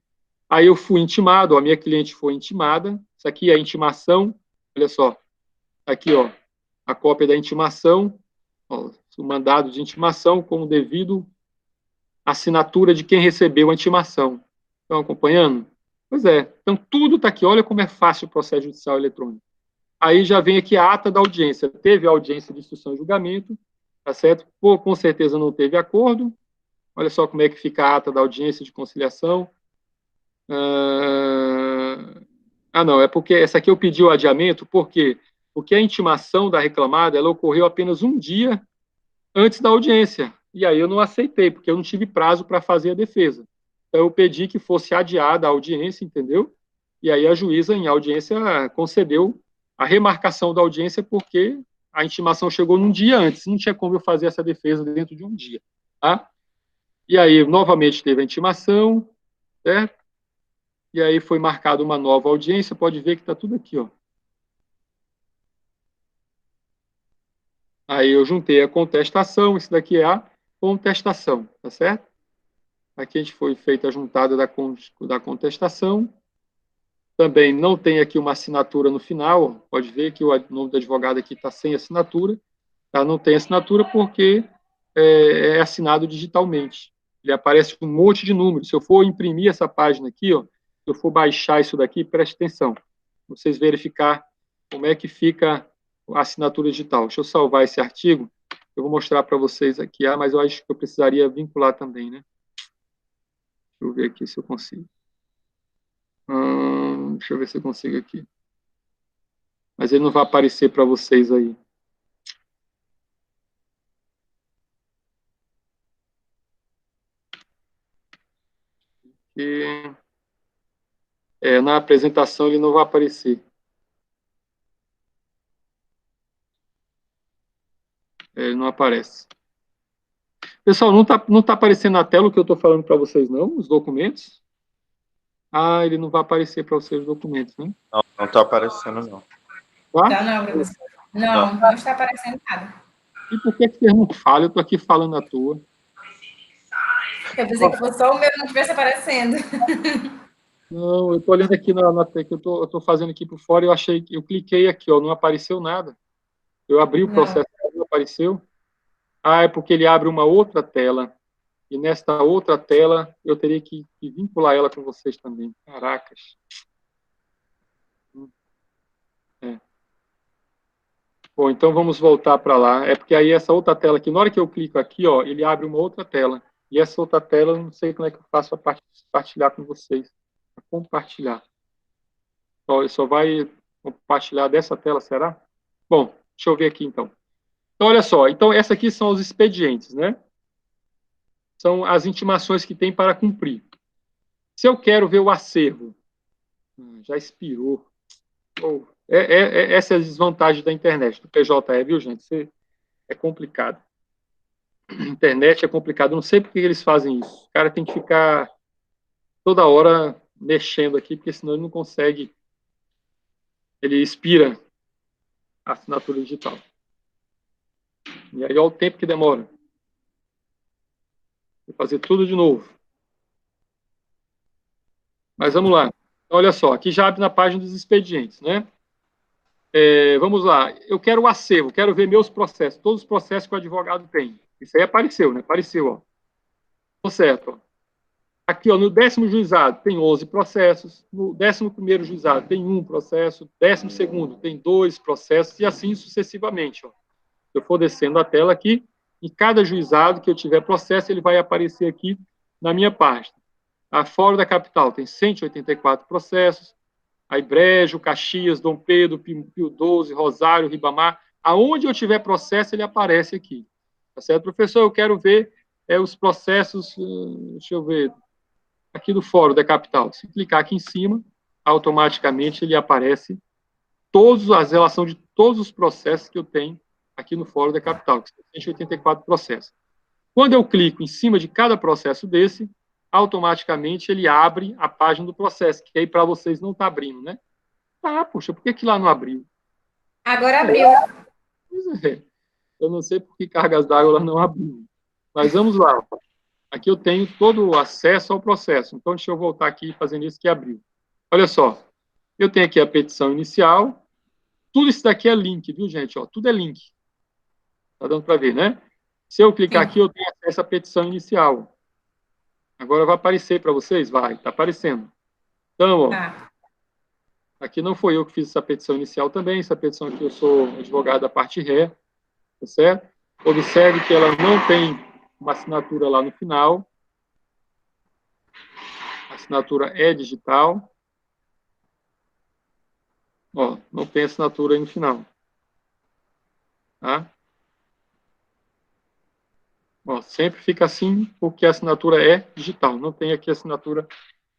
Speaker 1: Aí eu fui intimado, a minha cliente foi intimada. Isso aqui é a intimação, olha só. Aqui, ó, a cópia da intimação, ó, o mandado de intimação com o devido assinatura de quem recebeu a intimação. Estão acompanhando? Pois é. Então, tudo está aqui. Olha como é fácil o processo judicial eletrônico. Aí já vem aqui a ata da audiência. Teve a audiência de instrução e julgamento, tá certo? Pô, com certeza não teve acordo. Olha só como é que fica a ata da audiência de conciliação. Não, é porque essa aqui eu pedi o adiamento, por quê? Porque a intimação da reclamada, ela ocorreu apenas um dia antes da audiência. E aí eu não aceitei, porque eu não tive prazo para fazer a defesa. Então eu pedi que fosse adiada a audiência, entendeu? E aí a juíza, em audiência, concedeu a remarcação da audiência, porque a intimação chegou num dia antes, não tinha como eu fazer essa defesa dentro de um dia, tá? E aí, novamente, teve a intimação, certo? E aí foi marcada uma nova audiência, pode ver que está tudo aqui, ó. Aí eu juntei a contestação, isso daqui é a contestação, tá certo? Aqui a gente foi feita a juntada da contestação. Também não tem aqui uma assinatura no final, pode ver que o nome do advogado aqui está sem assinatura, tá? Não tem assinatura porque é assinado digitalmente. Ele aparece um monte de números. Se eu for imprimir essa página aqui, ó, se eu for baixar isso daqui, preste atenção, para vocês verificar como é que fica a assinatura digital. Deixa eu salvar esse artigo, eu vou mostrar para vocês aqui, mas eu acho que eu precisaria vincular também, né? Deixa eu ver aqui se eu consigo. Deixa eu ver se eu consigo aqui. Mas ele não vai aparecer para vocês aí. Na apresentação ele não vai aparecer. Ele não aparece. Pessoal, não tá aparecendo na tela o que eu estou falando para vocês, não? Os documentos? Ele não vai aparecer para vocês os documentos, né?
Speaker 4: Não está aparecendo, não.
Speaker 1: Tá?
Speaker 2: Tá, não, professor. Não está aparecendo nada.
Speaker 1: E por que vocês não falam? Eu estou aqui falando à toa.
Speaker 2: Eu pensei que fosse só o meu que não estivesse aparecendo.
Speaker 1: Não, eu estou olhando aqui na que eu estou fazendo aqui por fora, eu cliquei aqui, ó, não apareceu nada. Eu abri o processo, não apareceu. É porque ele abre uma outra tela. E nesta outra tela, eu teria que vincular ela com vocês também. Caracas. Bom, então vamos voltar para lá. É porque aí essa outra tela aqui, na hora que eu clico aqui, ó, ele abre uma outra tela. E essa outra tela, eu não sei como é que eu faço para compartilhar com vocês. Compartilhar. Ele só vai compartilhar dessa tela, será? Bom, deixa eu ver aqui então. Então, olha só. Então, essa aqui são os expedientes, né? São as intimações que tem para cumprir. Se eu quero ver o acervo, já expirou. Essa é a desvantagem da internet, do PJE, viu, gente? É complicado. Internet é complicado. Eu não sei por que eles fazem isso. O cara tem que ficar toda hora mexendo aqui, porque senão ele não consegue. Ele expira a assinatura digital. E aí, olha o tempo que demora. Vou fazer tudo de novo. Mas vamos lá. Então, olha só, aqui já abre na página dos expedientes, né? Vamos lá. Eu quero o acervo, quero ver meus processos, todos os processos que o advogado tem. Isso aí apareceu, né? Apareceu, ó. Tô certo, ó. Aqui, ó, no 10º juizado tem 11 processos, no 11º juizado tem 1 processo, 12º tem 2 processos e assim sucessivamente, ó. Se eu for descendo a tela aqui, em cada juizado que eu tiver processo, ele vai aparecer aqui na minha página. Fora da capital tem 184 processos, aí Brejo, Caxias, Dom Pedro, Pio XII, Rosário, Ribamar, aonde eu tiver processo, ele aparece aqui. Tá certo, professor? Eu quero ver os processos, deixa eu ver, aqui do Fórum da Capital. Se clicar aqui em cima, automaticamente ele aparece as relações de todos os processos que eu tenho aqui no Fórum da Capital, que são 184 processos. Quando eu clico em cima de cada processo desse, automaticamente ele abre a página do processo, que aí para vocês não está abrindo, né? Poxa, por que lá não abriu?
Speaker 2: Agora abriu.
Speaker 1: Eu não sei por que cargas d'água lá não abriu. Mas vamos lá. Aqui eu tenho todo o acesso ao processo. Então, deixa eu voltar aqui fazendo isso que abriu. Olha só. Eu tenho aqui a petição inicial. Tudo isso daqui é link, viu, gente? Ó, tudo é link. Tá dando para ver, né? Se eu clicar aqui, eu tenho acesso à petição inicial. Agora vai aparecer para vocês? Vai, está aparecendo. Então, ó,
Speaker 2: Tá.
Speaker 1: aqui não foi eu que fiz essa petição inicial também, essa petição aqui eu sou advogado da parte ré, tá certo? Observe que ela não tem uma assinatura lá no final, a assinatura é digital, ó, não tem assinatura aí no final, tá? Ó, sempre fica assim, porque a assinatura é digital, não tem aqui a assinatura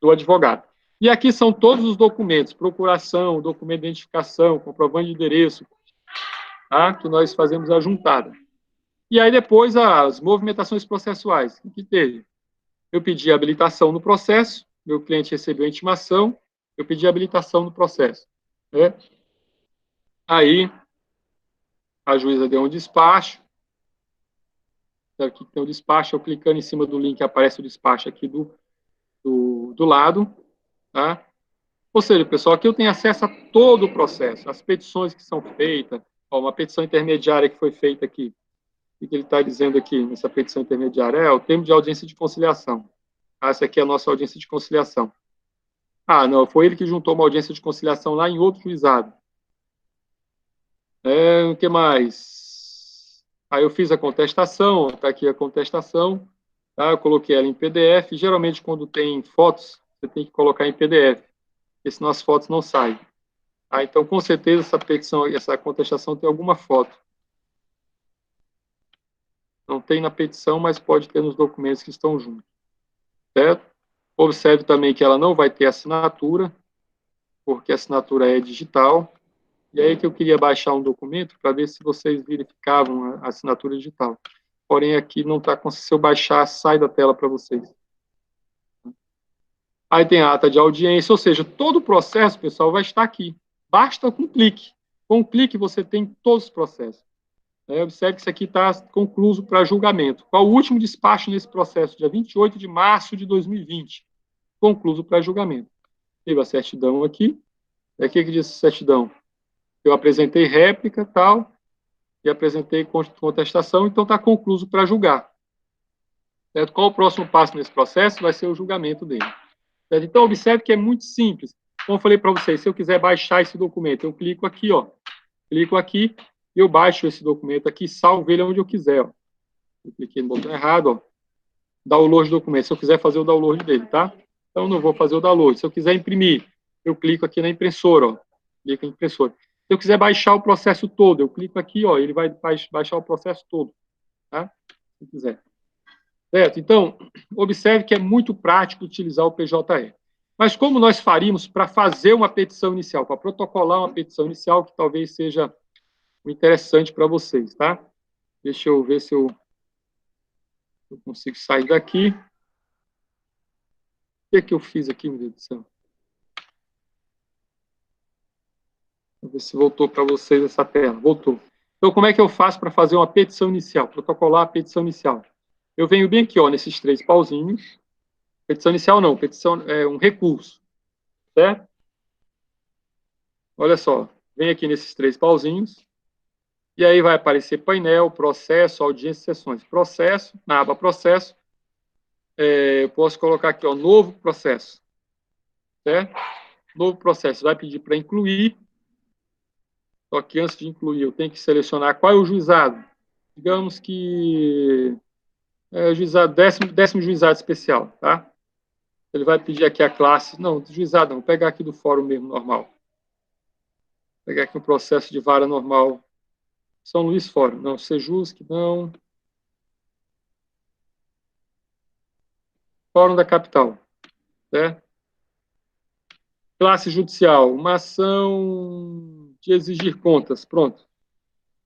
Speaker 1: do advogado. E aqui são todos os documentos, procuração, documento de identificação, comprovante de endereço, tá? Que nós fazemos a juntada. E aí depois as movimentações processuais. O que teve? Eu pedi habilitação no processo, meu cliente recebeu a intimação, eu pedi habilitação no processo, né? Aí a juíza deu um despacho, aqui tem o despacho, eu clicando em cima do link aparece o despacho aqui do lado, tá? Ou seja, pessoal, aqui eu tenho acesso a todo o processo, as petições que são feitas, ó, uma petição intermediária que foi feita aqui. O que ele está dizendo aqui nessa petição intermediária? É o termo de audiência de conciliação. Ah, essa aqui é a nossa audiência de conciliação. Ah, não, foi ele que juntou uma audiência de conciliação lá em outro juizado. O que mais? Aí eu fiz a contestação, está aqui a contestação, tá? Eu coloquei ela em PDF. Geralmente, quando tem fotos, você tem que colocar em PDF, porque senão as fotos não saem. Ah, então, com certeza, essa petição, essa contestação tem alguma foto. Não tem na petição, mas pode ter nos documentos que estão juntos. Certo? Observe também que ela não vai ter assinatura, porque a assinatura é digital. E aí que eu queria baixar um documento para ver se vocês verificavam a assinatura digital. Porém, aqui não está. Se eu baixar, sai da tela para vocês. Aí tem a ata de audiência, ou seja, todo o processo, pessoal, vai estar aqui. Basta com um clique. Com um clique, você tem todos os processos. Observe que isso aqui está concluso para julgamento. Qual o último despacho nesse processo? Dia 28 de março de 2020. Concluso para julgamento. Teve a certidão aqui. O que diz certidão? Eu apresentei réplica, tal, e apresentei contestação, então está concluso para julgar. Certo? Qual o próximo passo nesse processo? Vai ser o julgamento dele. Certo? Então, observe que é muito simples. Como eu falei para vocês, se eu quiser baixar esse documento, eu clico aqui, ó. Clico aqui, eu baixo esse documento aqui, salvo ele onde eu quiser, ó. Eu cliquei no botão errado, ó. Download de documento, se eu quiser fazer o download dele, tá? Então, não vou fazer o download. Se eu quiser imprimir, eu clico aqui na impressora, ó. Clico em impressora. Se eu quiser baixar o processo todo, eu clico aqui, ó, ele vai baixar o processo todo, tá? Se quiser. Certo? Então, observe que é muito prático utilizar o PJE. Mas como nós faríamos para fazer uma petição inicial, para protocolar uma petição inicial, que talvez seja interessante para vocês, tá? Deixa eu ver se eu consigo sair daqui. O que eu fiz aqui, meu Deus do céu? Vamos ver se voltou para vocês essa tela. Voltou. Então, como é que eu faço para fazer uma petição inicial, protocolar a petição inicial? Eu venho bem aqui, ó, nesses três pauzinhos. Petição inicial não, petição é um recurso, certo? Olha só, vem aqui nesses três pauzinhos, e aí vai aparecer painel, processo, audiência e sessões. Processo, na aba processo, eu posso colocar aqui, ó, novo processo, certo? Novo processo, vai pedir para incluir, só que antes de incluir, eu tenho que selecionar qual é o juizado. Digamos que é o juizado, décimo juizado especial, tá? Ele vai pedir aqui a classe, não, juizado não, vou pegar aqui do fórum mesmo, normal. Vou pegar aqui um processo de vara normal, São Luís Fórum, não, Sejusc, não. Fórum da Capital, certo? Classe judicial, uma ação de exigir contas, pronto.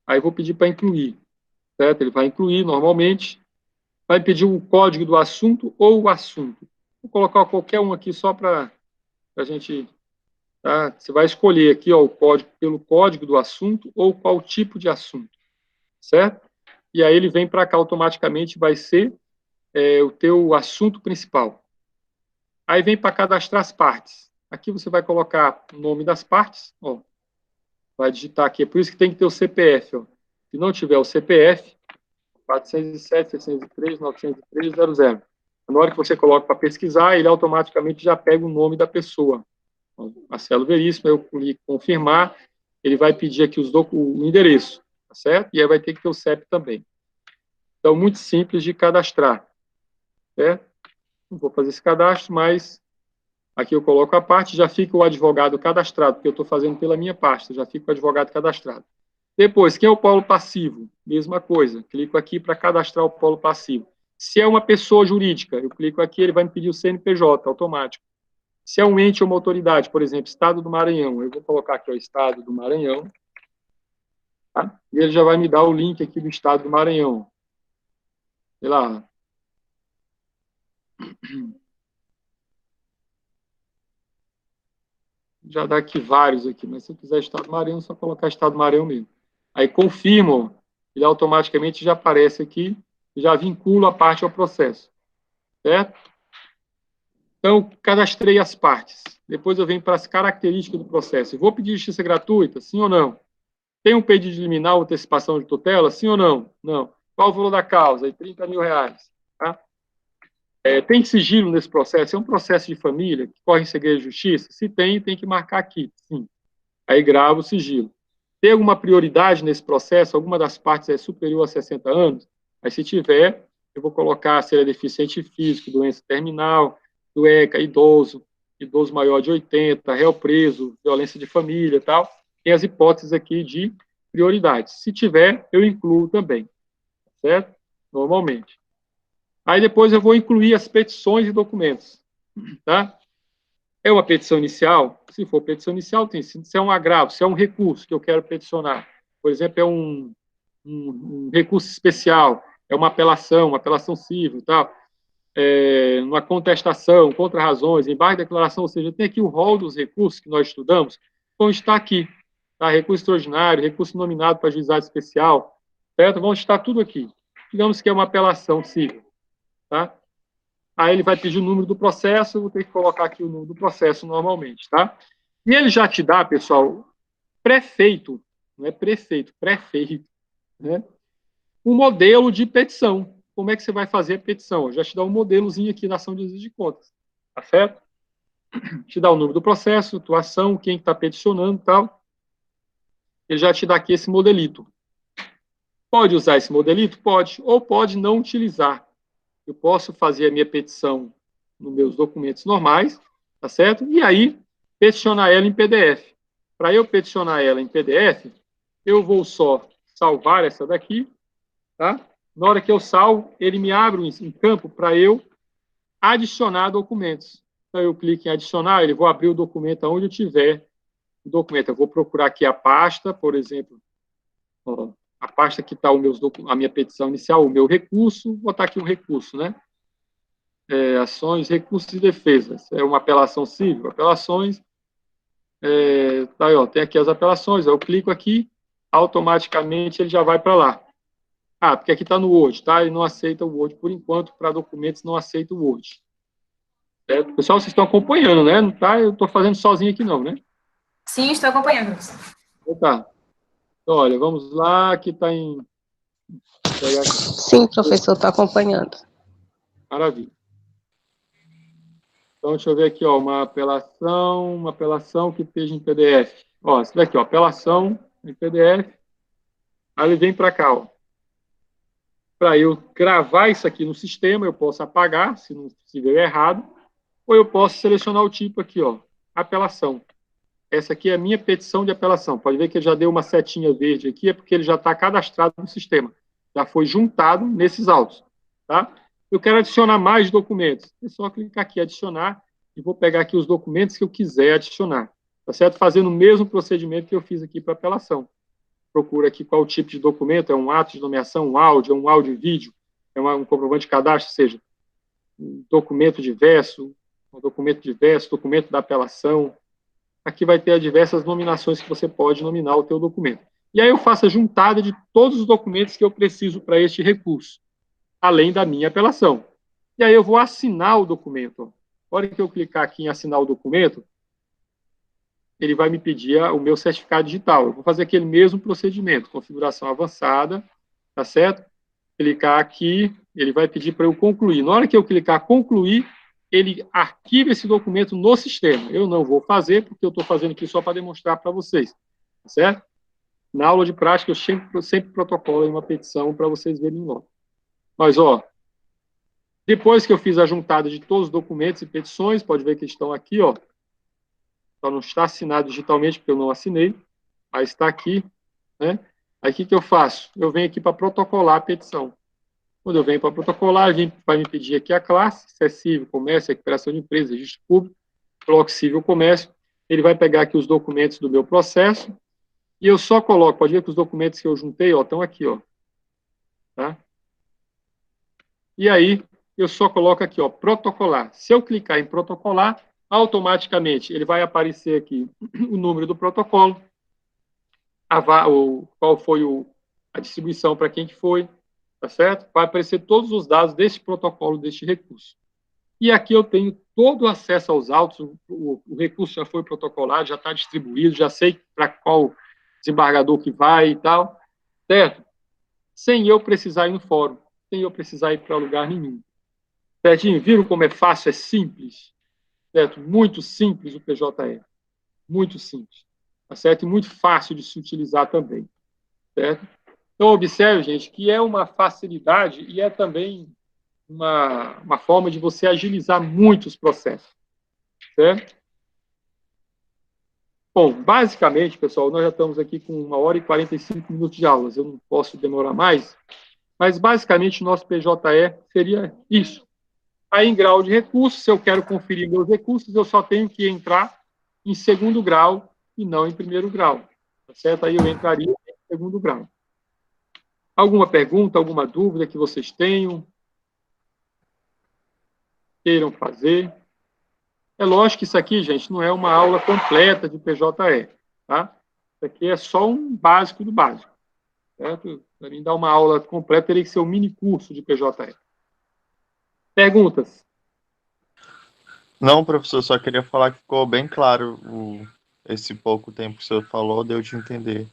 Speaker 1: Aí vou pedir para incluir, certo? Ele vai incluir normalmente, vai pedir o código do assunto ou o assunto. Vou colocar qualquer um aqui só para a gente, tá? Você vai escolher aqui, ó, o código pelo código do assunto ou qual tipo de assunto, certo? E aí ele vem para cá automaticamente, vai ser o teu assunto principal. Aí vem para cadastrar as partes. Aqui você vai colocar o nome das partes, ó. Vai digitar aqui, é por isso que tem que ter o CPF, ó. Se não tiver o CPF, 407, 603, 903, 00. Na hora que você coloca para pesquisar, ele automaticamente já pega o nome da pessoa. Marcelo Veríssimo, eu clico em confirmar, ele vai pedir aqui o endereço, tá certo? E aí vai ter que ter o CEP também. Então, muito simples de cadastrar, certo? Não vou fazer esse cadastro, mas aqui eu coloco a parte, já fica o advogado cadastrado, porque eu estou fazendo pela minha pasta, já fica o advogado cadastrado. Depois, quem é o polo passivo? Mesma coisa, clico aqui para cadastrar o polo passivo. Se é uma pessoa jurídica, eu clico aqui, ele vai me pedir o CNPJ, automático. Se é um ente ou uma autoridade, por exemplo, Estado do Maranhão, eu vou colocar aqui o Estado do Maranhão, tá? E ele já vai me dar o link aqui do Estado do Maranhão. Sei lá. Já dá aqui vários aqui, mas se eu quiser Estado do Maranhão, é só colocar Estado do Maranhão mesmo. Aí confirmo, ele automaticamente já aparece aqui, já vincula a parte ao processo, certo? Então, cadastrei as partes. Depois eu venho para as características do processo. Eu vou pedir justiça gratuita, sim ou não? Tem um pedido de liminar ou antecipação de tutela, sim ou não? Não. Qual o valor da causa? Aí, R$30 mil. Tá? Tem sigilo nesse processo? É um processo de família que corre em segredo de justiça? Se tem, tem que marcar aqui, sim. Aí gravo o sigilo. Tem alguma prioridade nesse processo? Alguma das partes é superior a 60 anos? Aí, se tiver, eu vou colocar se ele é deficiente físico, doença terminal, do ECA, idoso maior de 80, réu preso, violência de família e tal. Tem as hipóteses aqui de prioridade. Se tiver, eu incluo também, certo? Normalmente. Aí depois eu vou incluir as petições e documentos, tá? É uma petição inicial? Se for petição inicial, tem. Se é um agravo, se é um recurso que eu quero peticionar, por exemplo, é um recurso especial, é uma apelação civil e tal, uma contestação, contra-razões, embargo de declaração, ou seja, tem aqui o rol dos recursos que nós estudamos, vão estar aqui, tá? Recurso extraordinário, recurso nominado para juizado especial, certo? Vão estar tudo aqui. Digamos que é uma apelação civil, tá? Aí ele vai pedir o número do processo, eu vou ter que colocar aqui o número do processo normalmente, tá? E ele já te dá, pessoal, prefeito, não é prefeito, prefeito, né? Um modelo de petição. Como é que você vai fazer a petição? Eu já te dá um modelozinho aqui na ação de desvio de contas, tá certo? Te dá o número do processo, atuação, quem está peticionando e tal. Ele já te dá aqui esse modelito. Pode usar esse modelito? Pode. Ou pode não utilizar. Eu posso fazer a minha petição nos meus documentos normais, tá certo? E aí, peticionar ela em PDF. Para eu peticionar ela em PDF, eu vou só salvar essa daqui, tá? Na hora que eu salvo, ele me abre um campo para eu adicionar documentos. Então, eu clico em adicionar, ele vai abrir o documento onde eu tiver o documento. Eu vou procurar aqui a pasta, por exemplo, ó, a pasta que está a minha petição inicial, o meu recurso, vou botar aqui um recurso, né? Ações, recursos e defesas. É uma apelação civil, apelações. Tá aí, ó, tem aqui as apelações, eu clico aqui, automaticamente ele já vai para lá. Ah, porque aqui está no Word, tá? Ele não aceita o Word por enquanto, para documentos não aceita o Word. Certo? Pessoal, vocês estão acompanhando, né? Não tá? Eu estou fazendo sozinho aqui não, né?
Speaker 2: Sim, estou acompanhando.
Speaker 1: Então, tá. Então, olha, vamos lá, aqui está em...
Speaker 5: Sim, professor, estou acompanhando.
Speaker 1: Maravilha. Então, deixa eu ver aqui, ó, uma apelação que esteja em PDF. Ó, esse daqui, ó, apelação em PDF. Aí ele vem para cá, ó. Para eu gravar isso aqui no sistema, eu posso apagar, se não estiver errado, ou eu posso selecionar o tipo aqui, ó, apelação. Essa aqui é a minha petição de apelação. Pode ver que ele já deu uma setinha verde aqui, é porque ele já está cadastrado no sistema. Já foi juntado nesses autos, tá? Eu quero adicionar mais documentos. É só clicar aqui, adicionar, e vou pegar aqui os documentos que eu quiser adicionar. Tá certo? Fazendo o mesmo procedimento que eu fiz aqui para apelação. Procura aqui qual o tipo de documento, é um ato de nomeação, um áudio e vídeo, é um comprovante de cadastro, ou seja, um documento diverso, documento da apelação. Aqui vai ter as diversas nominações que você pode nominar o teu documento. E aí eu faço a juntada de todos os documentos que eu preciso para este recurso, além da minha apelação. E aí eu vou assinar o documento. Na hora que eu clicar aqui em assinar o documento, ele vai me pedir o meu certificado digital. Eu vou fazer aquele mesmo procedimento, configuração avançada, tá certo? Clicar aqui, ele vai pedir para eu concluir. Na hora que eu clicar concluir, ele arquiva esse documento no sistema. Eu não vou fazer, porque eu estou fazendo aqui só para demonstrar para vocês, tá certo? Na aula de prática, eu sempre protocolo uma petição para vocês verem logo. Mas, ó, depois que eu fiz a juntada de todos os documentos e petições, pode ver que estão aqui, ó. Só não está assinado digitalmente, porque eu não assinei, mas está aqui, né? Aí, o que eu faço? Eu venho aqui para protocolar a petição. Quando eu venho para protocolar, ele vai me pedir aqui a classe, se é civil, comércio, recuperação de empresa, registro público, coloco civil, comércio, ele vai pegar aqui os documentos do meu processo, e eu só coloco, pode ver que os documentos que eu juntei, ó, estão aqui, ó. Tá? E aí, eu só coloco aqui, ó, protocolar. Se eu clicar em protocolar, automaticamente ele vai aparecer aqui o número do protocolo, qual foi a distribuição para quem que foi, tá certo? Vai aparecer todos os dados desse protocolo, deste recurso. E aqui eu tenho todo o acesso aos autos, o recurso já foi protocolado, já está distribuído, já sei para qual desembargador que vai e tal, certo? Sem eu precisar ir no fórum, sem eu precisar ir para lugar nenhum. Certinho? Viram como é fácil, é simples? Certo? Muito simples o PJE. Muito simples. Tá certo? E muito fácil de se utilizar também. Certo? Então, observe, gente, que é uma facilidade e é também uma forma de você agilizar muito os processos. Certo? Bom, basicamente, pessoal, nós já estamos aqui com 1 hora e 45 minutos de aulas. Eu não posso demorar mais, mas basicamente o nosso PJE seria isso. Aí, em grau de recursos, se eu quero conferir meus recursos, eu só tenho que entrar em segundo grau e não em primeiro grau. Tá certo? Aí eu entraria em segundo grau. Alguma pergunta, alguma dúvida que vocês tenham? Queiram fazer? É lógico que isso aqui, gente, não é uma aula completa de PJE, tá? Isso aqui é só um básico do básico, certo? Para mim dar uma aula completa, teria que ser um mini curso de PJE. Perguntas?
Speaker 4: Não, professor, só queria falar que ficou bem claro esse pouco tempo que o senhor falou, deu de entender,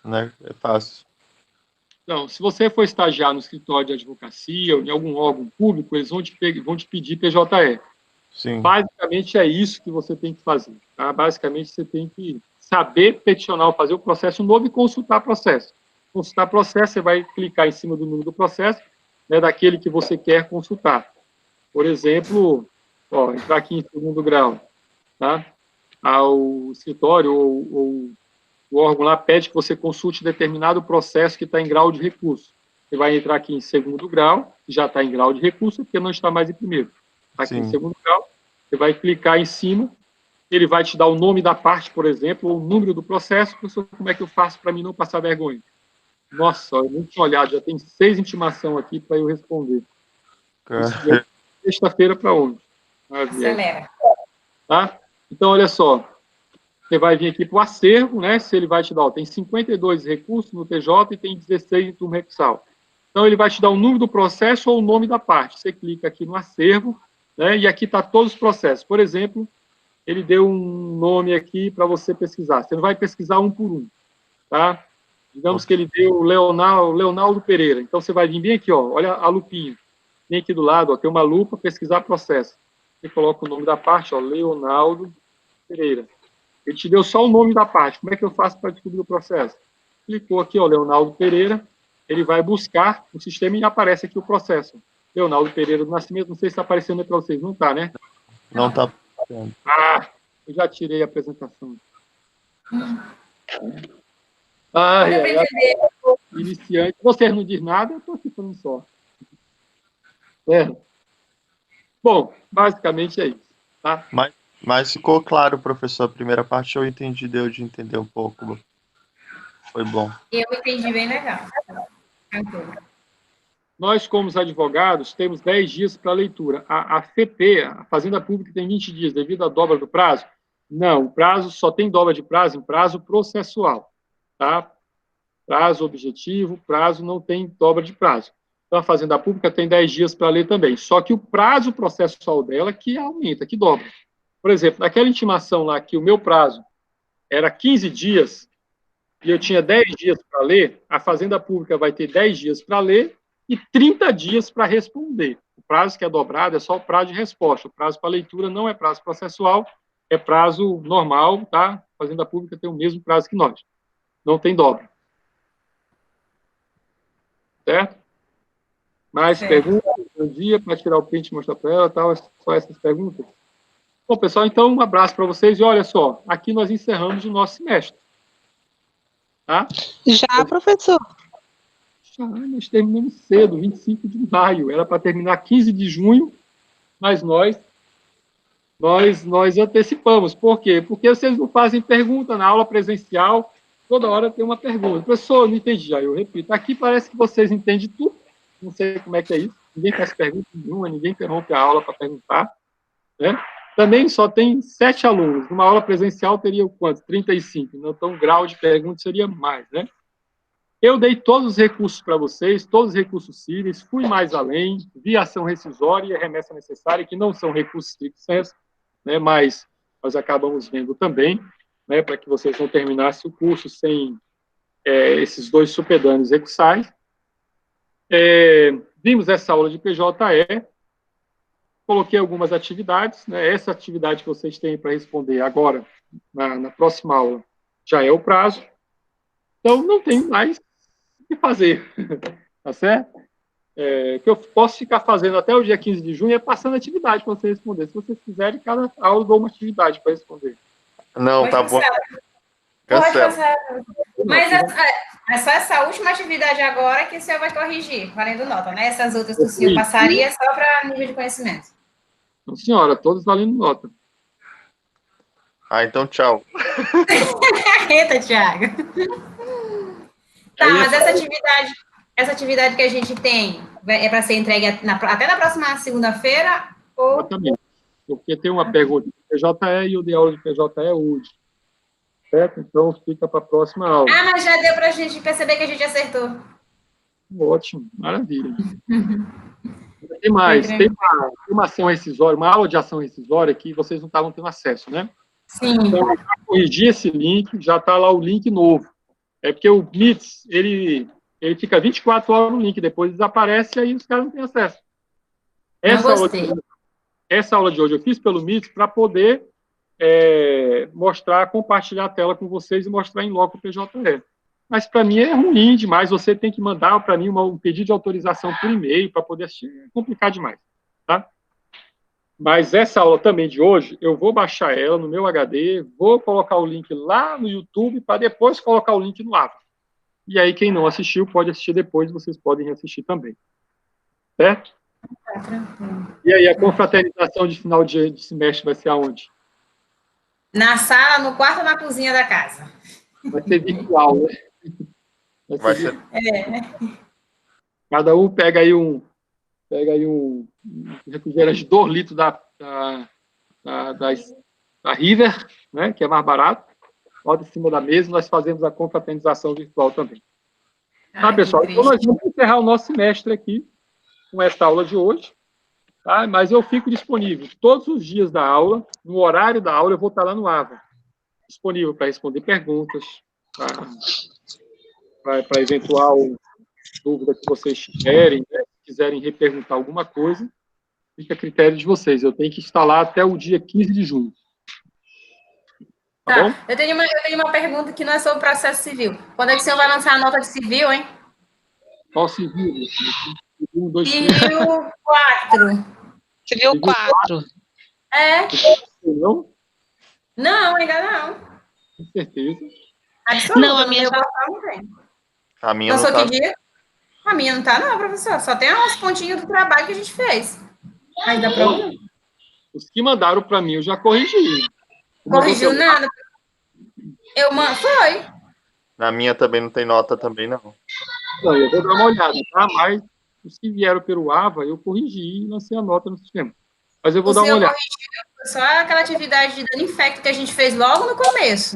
Speaker 4: né? É fácil.
Speaker 1: Não, se você for estagiar no escritório de advocacia ou em algum órgão público, eles vão te pedir PJE.
Speaker 4: Sim.
Speaker 1: Basicamente é isso que você tem que fazer. Tá? Basicamente você tem que saber peticionar ou fazer o processo novo e consultar processo. Consultar processo, você vai clicar em cima do número do processo, né, daquele que você quer consultar. Por exemplo, ó, entrar aqui em segundo grau, tá? Ao escritório ou o órgão lá pede que você consulte determinado processo que está em grau de recurso. Você vai entrar aqui em segundo grau, que já está em grau de recurso, porque não está mais em primeiro. Aqui em segundo grau, você vai clicar em cima, ele vai te dar o nome da parte, por exemplo, ou o número do processo. Professor, como é que eu faço para mim não passar vergonha? Nossa, eu não tinha olhado, já tem 6 intimações aqui para eu responder. Sexta-feira para onde?
Speaker 2: Acelera.
Speaker 1: Tá? Então, olha só, você vai vir aqui para o acervo, né? Se ele vai te dar, ó, tem 52 recursos no TJ e tem 16 em turma recursal. Então, ele vai te dar o número do processo ou o nome da parte. Você clica aqui no acervo, né? E aqui está todos os processos. Por exemplo, ele deu um nome aqui para você pesquisar. Você não vai pesquisar um por um, tá? Digamos que ele deu Leonardo Pereira. Então, você vai vir bem aqui, ó, olha a lupinha. Vem aqui do lado, ó, tem uma lupa, pesquisar processo. Você coloca o nome da parte, ó, Leonardo Pereira. Ele te deu só o nome da parte. Como é que eu faço para descobrir o processo? Clicou aqui, ó, Leonardo Pereira. Ele vai buscar o sistema e aparece aqui o processo. Leonardo Pereira do Nascimento. Não sei se está aparecendo aí para vocês. Não está, né?
Speaker 4: Não está.
Speaker 1: Ah, eu já tirei a apresentação. Ah, iniciante. Vocês não dizem nada, eu estou aqui falando só. Bom, basicamente é isso. Tá?
Speaker 4: Mas ficou claro, professor. A primeira parte eu entendi, deu de entender um pouco. Foi bom.
Speaker 2: Eu entendi bem legal.
Speaker 1: Nós, como os advogados, temos 10 dias para leitura. A FP, a Fazenda Pública, tem 20 dias, devido à dobra do prazo? Não, o prazo só tem dobra de prazo em prazo processual. Tá? Prazo objetivo, prazo não tem dobra de prazo. Então, a Fazenda Pública tem 10 dias para ler também. Só que o prazo processual dela que aumenta, que dobra. Por exemplo, naquela intimação lá que o meu prazo era 15 dias e eu tinha 10 dias para ler, a Fazenda Pública vai ter 10 dias para ler e 30 dias para responder. O prazo que é dobrado é só o prazo de resposta. O prazo para leitura não é prazo processual, é prazo normal, tá? A Fazenda Pública tem o mesmo prazo que nós. Não tem dobra. Certo? Mais perguntas? Bom dia, para tirar o print e mostrar para ela, tal, só essas perguntas. Bom, pessoal, então um abraço para vocês e olha só, aqui nós encerramos o nosso semestre. Tá?
Speaker 5: Já, professor?
Speaker 1: Já, nós terminamos cedo, 25 de maio, era para terminar 15 de junho, mas nós antecipamos. Por quê? Porque vocês não fazem pergunta na aula presencial, toda hora tem uma pergunta. Professor, não entendi, já eu repito. Aqui parece que vocês entendem tudo, não sei como é que é isso, ninguém faz pergunta nenhuma, ninguém interrompe a aula para perguntar, né? Também só tem 7 alunos, numa aula presencial teria quantos? 35, então o grau de pergunta seria mais, né? Eu dei todos os recursos para vocês, todos os recursos cíveis, fui mais além, vi ação rescisória e remessa necessária, que não são recursos stricto sensu, né, mas nós acabamos vendo também, né, para que vocês não terminassem o curso sem esses 2 supedanos recursais. Vimos essa aula de PJE, coloquei algumas atividades, né, essa atividade que vocês têm para responder agora, na próxima aula, já é o prazo, então não tem mais o que fazer, tá certo? O que eu posso ficar fazendo até o dia 15 de junho é passando atividade para vocês responder. Se vocês quiserem, cada aula eu dou uma atividade para responder.
Speaker 4: Não, tá bom.
Speaker 2: Pode passar. Mas é só essa última atividade agora que o senhor vai corrigir, valendo nota, né? Essas outras que o senhor passaria só para nível de conhecimento.
Speaker 1: Não, senhora, todos valendo nota.
Speaker 4: Ah, então tchau.
Speaker 2: Eita, Thiago. Tá, mas essa atividade que a gente tem é para ser entregue até na próxima segunda-feira? Ou...
Speaker 1: Exatamente. Porque tem uma pergunta de PJE e eu dei aula de PJE hoje. Certo? Então fica para a próxima aula.
Speaker 2: Ah, mas já deu para a gente perceber que a gente acertou.
Speaker 1: Ótimo, maravilha. Tem mais, tem uma ação rescisória, uma aula de ação rescisória que vocês não estavam tendo acesso, né?
Speaker 2: Sim.
Speaker 1: Então, eu já corrigi esse link, já está lá o link novo. É porque o MITS, ele fica 24 horas no link, depois desaparece e aí os caras não têm acesso. Essa aula de hoje eu fiz pelo MITS para poder compartilhar a tela com vocês e mostrar em loco o PJE. Mas para mim é ruim demais, você tem que mandar para mim um pedido de autorização por e-mail para poder assistir, é complicado demais, tá? Mas essa aula também de hoje, eu vou baixar ela no meu HD, vou colocar o link lá no YouTube para depois colocar o link no AVA. E aí quem não assistiu pode assistir depois, vocês podem assistir também. Certo? E aí a confraternização de final de semestre vai ser aonde?
Speaker 2: Na sala, no quarto ou na cozinha da casa?
Speaker 1: Vai ser virtual, né?
Speaker 4: Vai ser.
Speaker 1: Cada um pega aí um refrigerante de 2 litros da River, né, que é mais barato, bota em cima da mesa, nós fazemos a confraternização virtual também. Tá, pessoal? Então nós vamos encerrar o nosso semestre aqui com essa aula de hoje, tá? Mas eu fico disponível todos os dias da aula, no horário da aula eu vou estar lá no AVA, disponível para responder perguntas, para eventual dúvida que vocês tiverem, né? Se quiserem reperguntar alguma coisa, fica a critério de vocês. Eu tenho que estar lá até o dia 15 de junho. Tá bom?
Speaker 2: Eu tenho uma pergunta que não é sobre processo civil. Quando é que o senhor vai lançar a nota de civil, hein?
Speaker 1: Qual civil?
Speaker 2: Civil 4.
Speaker 5: Civil 4.
Speaker 1: Não?
Speaker 2: Não, ainda não.
Speaker 1: Com certeza.
Speaker 2: Absoluta,
Speaker 5: não, a minha já...
Speaker 2: não tem.
Speaker 4: A minha não tá.
Speaker 2: A minha não tá, não, professor. Só tem uns pontinhos do trabalho que a gente fez. Mas dá problema.
Speaker 1: Os que mandaram para mim, eu já corrigi.
Speaker 2: Corrigiu nada? Foi.
Speaker 4: Na minha também não tem nota também, não.
Speaker 1: Não, eu vou dar uma olhada, tá? Mas os que vieram pelo AVA, eu corrigi e lancei a nota no sistema. Mas eu vou dar uma olhada.
Speaker 2: Corrigiu só aquela atividade de dano infecto que a gente fez logo no começo.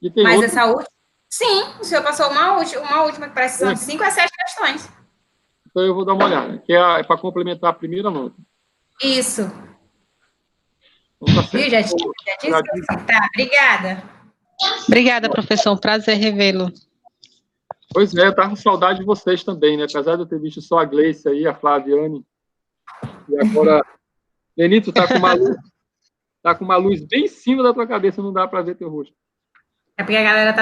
Speaker 1: E tem
Speaker 2: mas
Speaker 1: outra?
Speaker 2: Essa última... Sim, o senhor passou uma última que parece que são 5 a 7 questões.
Speaker 1: Então eu vou dar uma olhada, que é para complementar a primeira nota.
Speaker 2: Isso.
Speaker 1: Então, tá certo.
Speaker 2: Viu, já disse? Tá, obrigada.
Speaker 5: Obrigada, professor. Um prazer revê-lo.
Speaker 1: Pois é, eu tava com saudade de vocês também, né? Apesar de eu ter visto só a Gleice aí, a Flaviane, e agora, Lenito, tá com uma luz bem em cima da tua cabeça, não dá para ver teu rosto.
Speaker 2: É porque a galera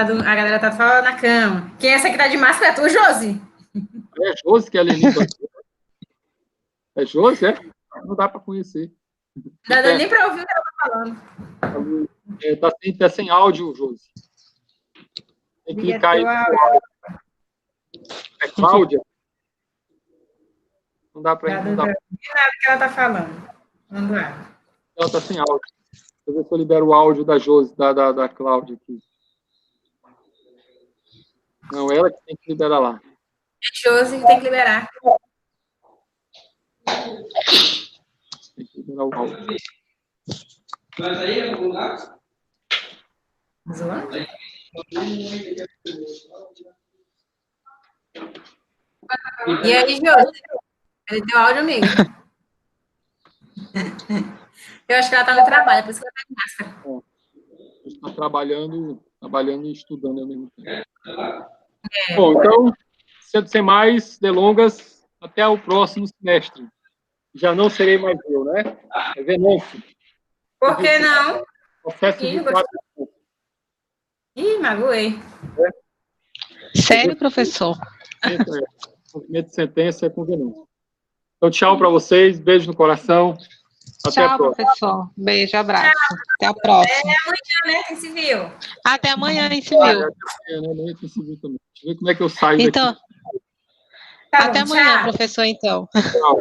Speaker 2: tá falando na cama. Quem é essa que tá de máscara? É tu, Josi?
Speaker 1: É Josi que é Lenito. É Josi, é? Não dá para conhecer.
Speaker 2: Não dá nem para ouvir o que ela tá falando.
Speaker 1: Tá sem áudio, Josi. Tem que clicar aí. É Cláudia? Não dá para
Speaker 2: Não dá nada que ela tá falando. Vamos lá.
Speaker 1: Ela tá sem áudio. Deixa eu ver se eu libero o áudio da Josi, da Cláudia aqui. Não, ela que tem que liberar lá.
Speaker 2: É Josi que tem que liberar.
Speaker 1: Tem que liberar o áudio.
Speaker 2: Zoando? E aí, Josi? Ele deu áudio, amigo? Eu acho que ela tá no trabalho, por isso que ela tá de máscara.
Speaker 1: A gente está trabalhando e estudando ao mesmo tempo. Bom, então, sem mais delongas, até o próximo semestre. Já não serei mais eu, né? É Venâncio.
Speaker 2: Por que não?
Speaker 1: Processo de 4 anos.
Speaker 2: Ih, magoei.
Speaker 5: Sério, professor?
Speaker 1: Cumprimento de sentença é com Venâncio. Então, tchau para vocês, beijo no coração. Até a
Speaker 5: Tchau,
Speaker 1: próxima.
Speaker 5: professor. Beijo, abraço. Até a próxima.
Speaker 2: Amanhã, né, quem se viu?
Speaker 5: Até amanhã, em civil.
Speaker 1: Amanhã tem civil também. Deixa eu ver como é que eu saio
Speaker 5: Então,
Speaker 2: Tá
Speaker 5: até
Speaker 2: bom,
Speaker 5: amanhã,
Speaker 2: tchau.
Speaker 5: professor, então.
Speaker 1: daqui. Tchau.